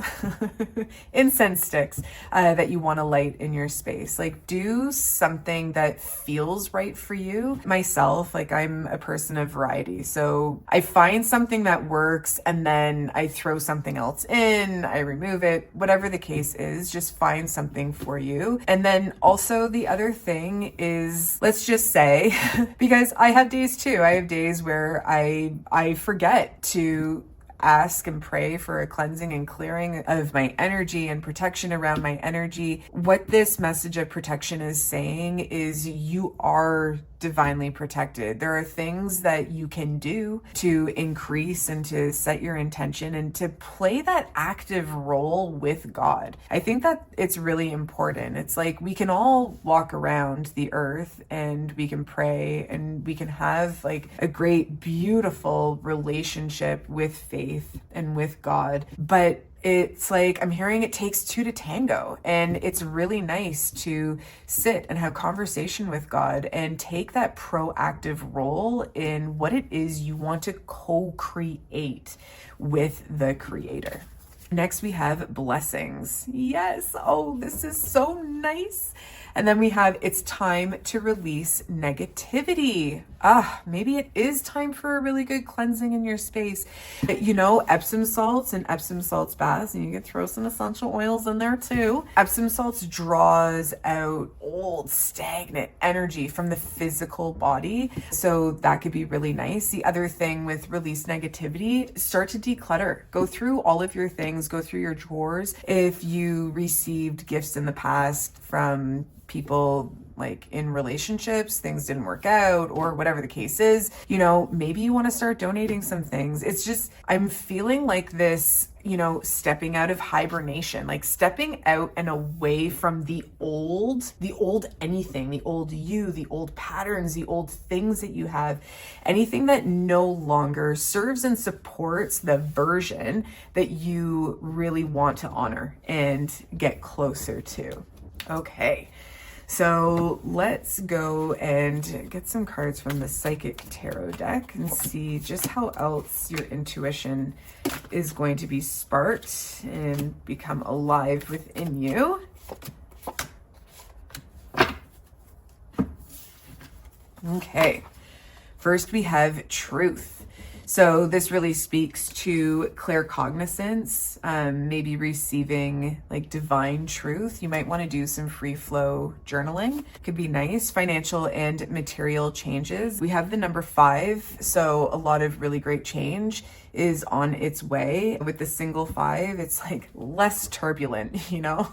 incense sticks that you want to light in your space. Like do something that feels right for you. Myself, like I'm a person of variety. So I find something that works and then I throw something else in, I remove it, whatever the case is, just find something for you. And then also the other thing is, let's just say, because I have days too. I have days where I forget to ask and pray for a cleansing and clearing of my energy and protection around my energy. What this message of protection is saying is you are divinely protected. There are things that you can do to increase and to set your intention and to play that active role with God. I think that it's really important. It's like we can all walk around the earth and we can pray and we can have like a great, beautiful relationship with faith and with God. But it's like, I'm hearing it takes two to tango, and it's really nice to sit and have conversation with God and take that proactive role in what it is you want to co-create with the Creator. Next, we have blessings. Yes. Oh, this is so nice. And then we have, it's time to release negativity. Maybe it is time for a really good cleansing in your space. You know, Epsom salts and Epsom salts baths, and you can throw some essential oils in there too. Epsom salts draws out old, stagnant energy from the physical body. So that could be really nice. The other thing with release negativity, start to declutter. Go through all of your things, go through your drawers. If you received gifts in the past from people like in relationships, things didn't work out or whatever the case is, you know, maybe you want to start donating some things. It's just, I'm feeling like this, you know, stepping out of hibernation, like stepping out and away from the old anything, the old you, the old patterns, the old things that you have, anything that no longer serves and supports the version that you really want to honor and get closer to. Okay. So let's go and get some cards from the Psychic Tarot deck and see just how else your intuition is going to be sparked and become alive within you. Okay, first we have truth. So this really speaks to claircognizance, maybe receiving like divine truth. You might want to do some free flow journaling. Could be nice. Financial and material changes. We have the number 5. So a lot of really great change is on its way. With the single 5, it's like less turbulent, you know?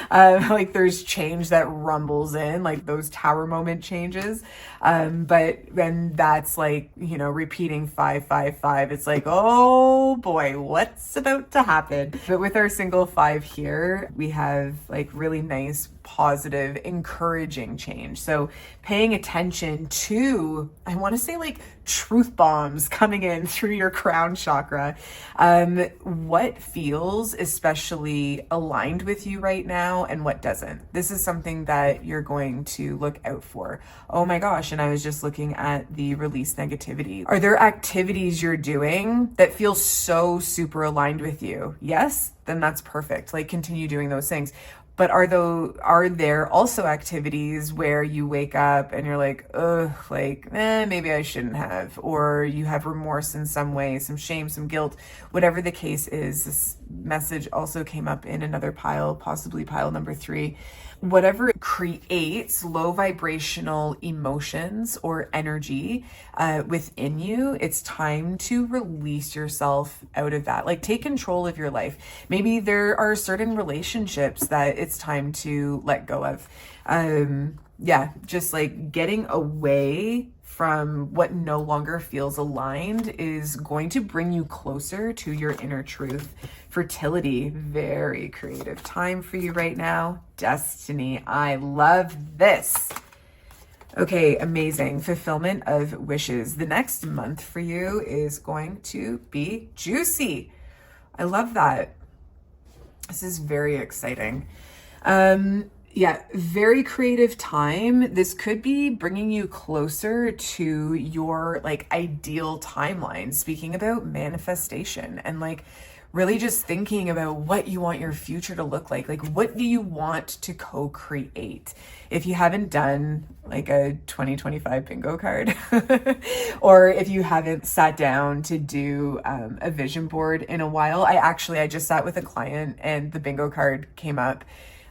Like there's change that rumbles in, like those tower moment changes. But then that's like, you know, repeating 555. It's like, oh boy, what's about to happen? But with our single 5 here, we have like really nice, positive, encouraging change. So paying attention to, I want to say like truth bombs coming in through your crown chakra. What feels especially aligned with you right now and what doesn't. This is something that you're going to look out for. Oh my gosh. And I was just looking at the release negativity. Are there activities you're doing that feel so super aligned with you? Yes, then that's perfect. Like continue doing those things. But are there also activities where you wake up and you're like, ugh, like, maybe I shouldn't have, or you have remorse in some way, some shame, some guilt, whatever the case is. This message also came up in another pile, possibly pile number 3. Whatever creates low vibrational emotions or energy within you, it's time to release yourself out of that. Like take control of your life. Maybe there are certain relationships that it's time to let go of. Just like getting away from what no longer feels aligned is going to bring you closer to your inner truth. Fertility, very creative time for you right now. Destiny, I love this. Okay, amazing. Fulfillment of wishes. The next month for you is going to be juicy. I love that. This is very exciting. Very creative time. This could be bringing you closer to your like ideal timeline, speaking about manifestation and like really just thinking about what you want your future to look like. Like, what do you want to co-create? If you haven't done like a 2025 bingo card, or if you haven't sat down to do a vision board in a while, I just sat with a client and the bingo card came up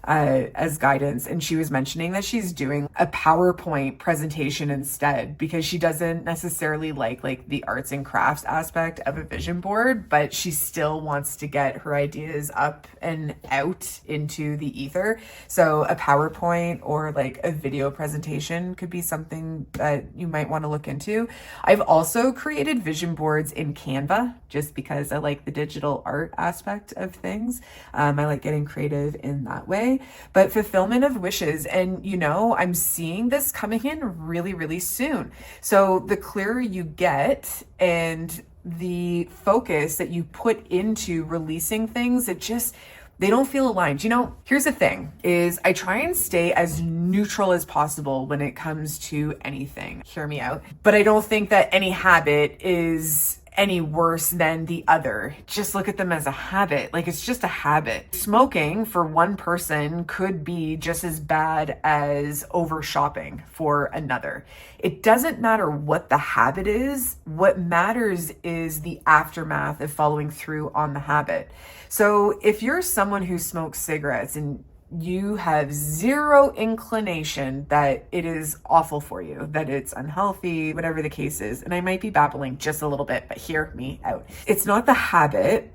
as guidance, and she was mentioning that she's doing a PowerPoint presentation instead because she doesn't necessarily like the arts and crafts aspect of a vision board, but she still wants to get her ideas up and out into the ether. So a PowerPoint or like a video presentation could be something that you might want to look into. I've also created vision boards in Canva just because I like the digital art aspect of things. I like getting creative in that way. But fulfillment of wishes, and you know, I'm seeing this coming in really, really soon. So the clearer you get and the focus that you put into releasing things, they don't feel aligned. You know, here's the thing is I try and stay as neutral as possible when it comes to anything. Hear me out. But I don't think that any habit is any worse than the other. Just look at them as a habit. Like it's just a habit. Smoking for one person could be just as bad as over shopping for another. It doesn't matter what the habit is. What matters is the aftermath of following through on the habit. So if you're someone who smokes cigarettes and you have zero inclination that it is awful for you, that it's unhealthy, whatever the case is, and I might be babbling just a little bit, but hear me out. It's not the habit,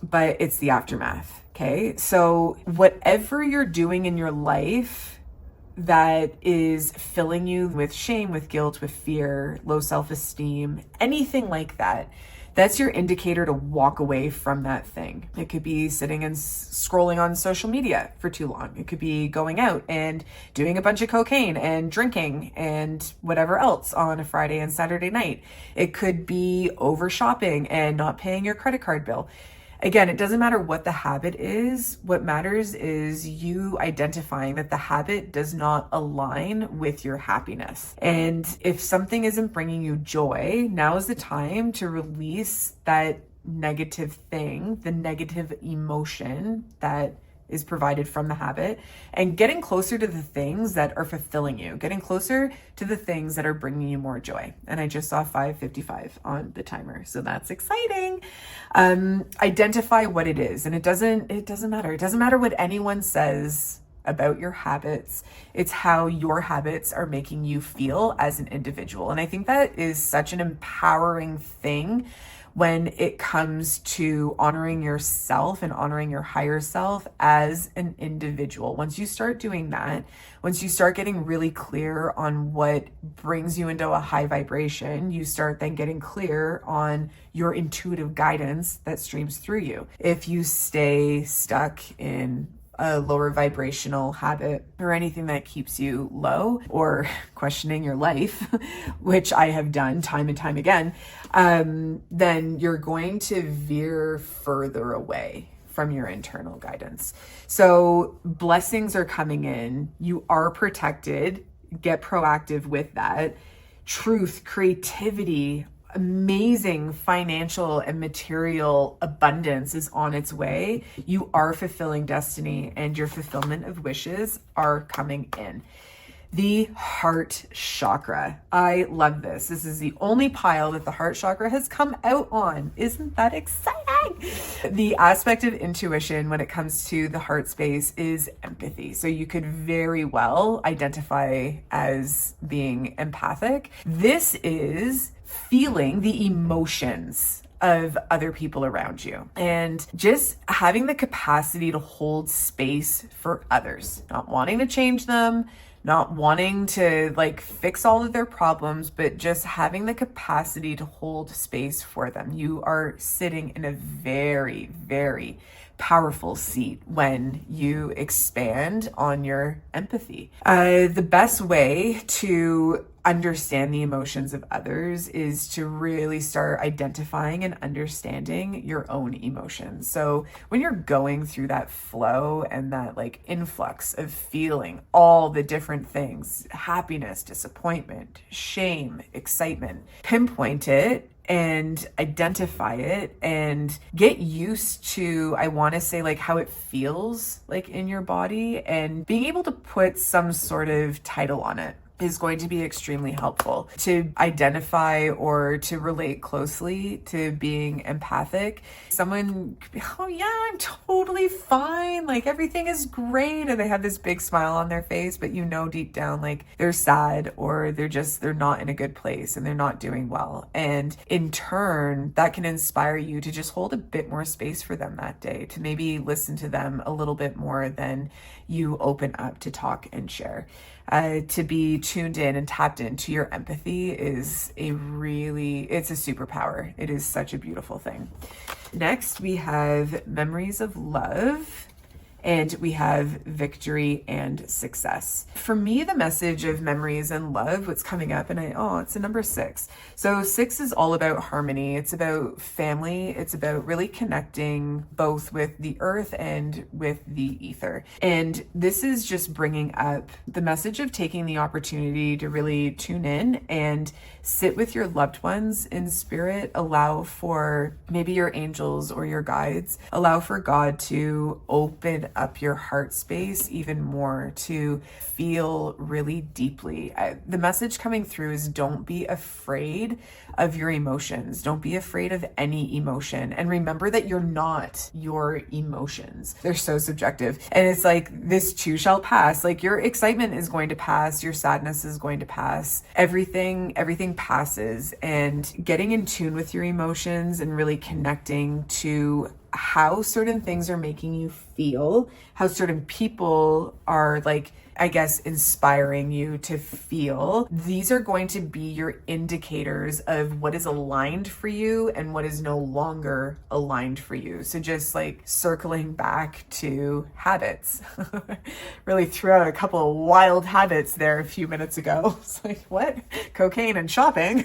but it's the aftermath, okay? So whatever you're doing in your life that is filling you with shame, with guilt, with fear, low self-esteem, anything like that, that's your indicator to walk away from that thing. It could be sitting and scrolling on social media for too long. It could be going out and doing a bunch of cocaine and drinking and whatever else on a Friday and Saturday night. It could be over shopping and not paying your credit card bill. Again, it doesn't matter what the habit is. What matters is you identifying that the habit does not align with your happiness. And if something isn't bringing you joy, now is the time to release that negative thing, the negative emotion that is provided from the habit, and getting closer to the things that are fulfilling you, getting closer to the things that are bringing you more joy. And I just saw 5:55 on the timer, so that's exciting. Identify what it is, and it doesn't matter. It doesn't matter what anyone says about your habits. It's how your habits are making you feel as an individual. And I think that is such an empowering thing when it comes to honoring yourself and honoring your higher self as an individual. Once you start doing that, once you start getting really clear on what brings you into a high vibration, you start then getting clear on your intuitive guidance that streams through you. If you stay stuck in a lower vibrational habit or anything that keeps you low or questioning your life, which I have done time and time again, then you're going to veer further away from your internal guidance. So blessings are coming in. You are protected. Get proactive with that. Truth, creativity, amazing financial and material abundance is on its way. You are fulfilling destiny, and your fulfillment of wishes are coming in. The heart chakra. I love this. This is the only pile that the heart chakra has come out on. Isn't that exciting? The aspect of intuition when it comes to the heart space is empathy. So you could very well identify as being empathic. This is feeling the emotions of other people around you and just having the capacity to hold space for others, not wanting to change them, not wanting to like fix all of their problems, but just having the capacity to hold space for them. You are sitting in a very, very powerful seat when you expand on your empathy. The best way to understand the emotions of others is to really start identifying and understanding your own emotions. So when you're going through that flow and that like influx of feeling all the different things, happiness, disappointment, shame, excitement, pinpoint it and identify it and get used to, I want to say, like how it feels like in your body, and being able to put some sort of title on it is going to be extremely helpful to identify or to relate closely to being empathic. Someone could be, oh yeah, I'm totally fine, like everything is great, and they have this big smile on their face, but you know deep down like they're sad or they're not in a good place and they're not doing well. And in turn, that can inspire you to just hold a bit more space for them that day, to maybe listen to them a little bit more than you open up to talk and share. To be tuned in and tapped into your empathy is it's a superpower. It is such a beautiful thing. Next, we have memories of love, and we have victory and success. For me, the message of memories and love, what's coming up, and it's a number 6. So 6 is all about harmony. It's about family. It's about really connecting both with the earth and with the ether. And this is just bringing up the message of taking the opportunity to really tune in and sit with your loved ones in spirit. Allow for maybe your angels or your guides, allow for God to open up your heart space even more, to feel really deeply. The message coming through is don't be afraid of your emotions. Don't be afraid of any emotion. And remember that you're not your emotions. They're so subjective. And it's like, this too shall pass. Like your excitement is going to pass. Your sadness is going to pass. Everything passes. And getting in tune with your emotions and really connecting to how certain things are making you feel, how certain people are like, I guess, inspiring you to feel. These are going to be your indicators of what is aligned for you and what is no longer aligned for you. So just like circling back to habits, really threw out a couple of wild habits there a few minutes ago. It's like, what? Cocaine and shopping.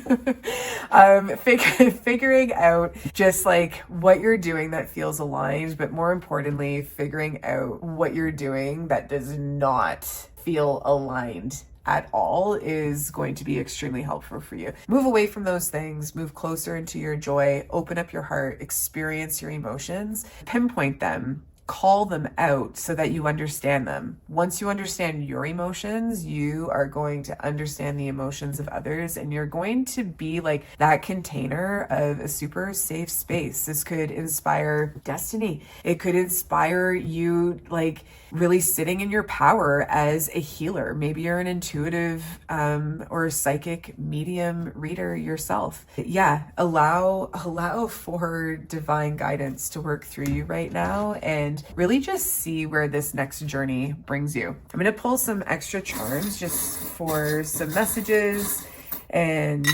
Figuring out just like what you're doing that feels aligned, but more importantly, figuring out what you're doing that does not feel aligned at all is going to be extremely helpful for you. Move away from those things, move closer into your joy, open up your heart, experience your emotions, pinpoint them, call them out so that you understand them. Once you understand your emotions, you are going to understand the emotions of others, and you're going to be like that container of a super safe space. This could inspire destiny. It could inspire you like really sitting in your power as a healer. Maybe you're an intuitive or psychic medium reader yourself. Yeah, allow for divine guidance to work through you right now, and really just see where this next journey brings you. I'm going to pull some extra charms just for some messages and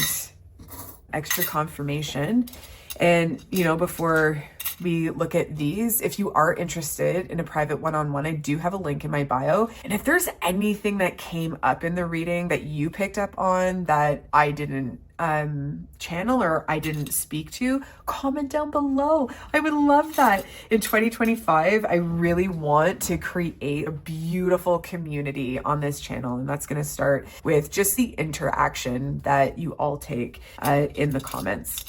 extra confirmation. And, before we look at these, if you are interested in a private one-on-one, I do have a link in my bio. And if there's anything that came up in the reading that you picked up on that I didn't channel or I didn't speak to, comment down below. I would love that. In 2025, I really want to create a beautiful community on this channel, and that's going to start with just the interaction that you all take in the comments.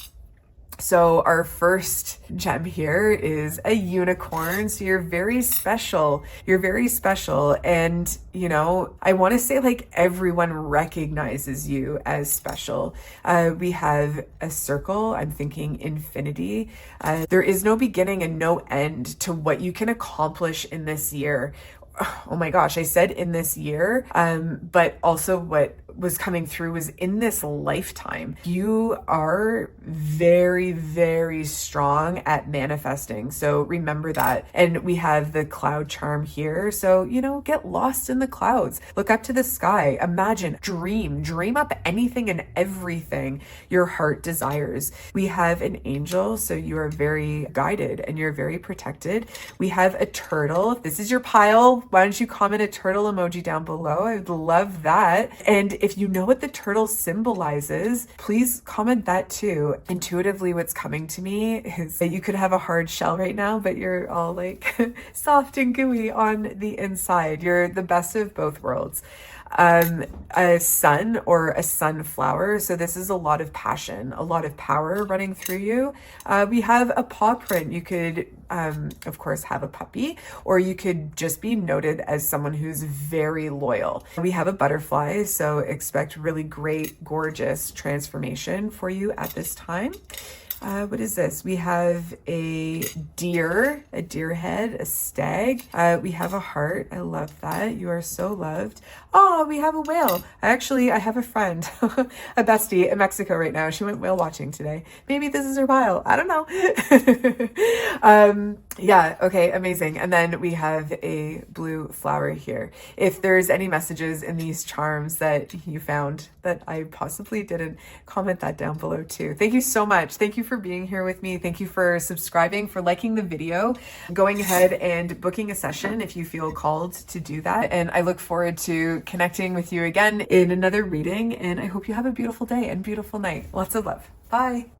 So our first gem here is a unicorn. So you're very special. You're very special. And, I want to say like everyone recognizes you as special. We have a circle. I'm thinking infinity. There is no beginning and no end to what you can accomplish in this year. Oh my gosh, I said in this year, but also what was coming through was in this lifetime. You are very, very strong at manifesting. So remember that. And we have the cloud charm here. So, get lost in the clouds. Look up to the sky. Imagine, dream up anything and everything your heart desires. We have an angel. So you are very guided and you're very protected. We have a turtle. If this is your pile, why don't you comment a turtle emoji down below? I would love that. And if you know what the turtle symbolizes, please comment that too. Intuitively, what's coming to me is that you could have a hard shell right now, but you're all like soft and gooey on the inside. You're the best of both worlds. A sun or a sunflower. So this is a lot of passion, a lot of power running through you. We have a paw print. You could, of course, have a puppy, or you could just be noted as someone who's very loyal. We have a butterfly. So expect really great, gorgeous transformation for you at this time. What is this? We have a deer head, a stag. We have a heart. I love that. You are so loved. Oh, we have a whale. I have a friend, a bestie in Mexico right now. She went whale watching today. Maybe this is her pile. I don't know. Yeah. Okay. Amazing. And then we have a blue flower here. If there's any messages in these charms that you found that I possibly didn't, comment that down below too. Thank you so much. Thank you for being here with me. Thank you for subscribing, for liking the video, going ahead and booking a session if you feel called to do that. And I look forward to connecting with you again in another reading. And I hope you have a beautiful day and beautiful night. Lots of love. Bye.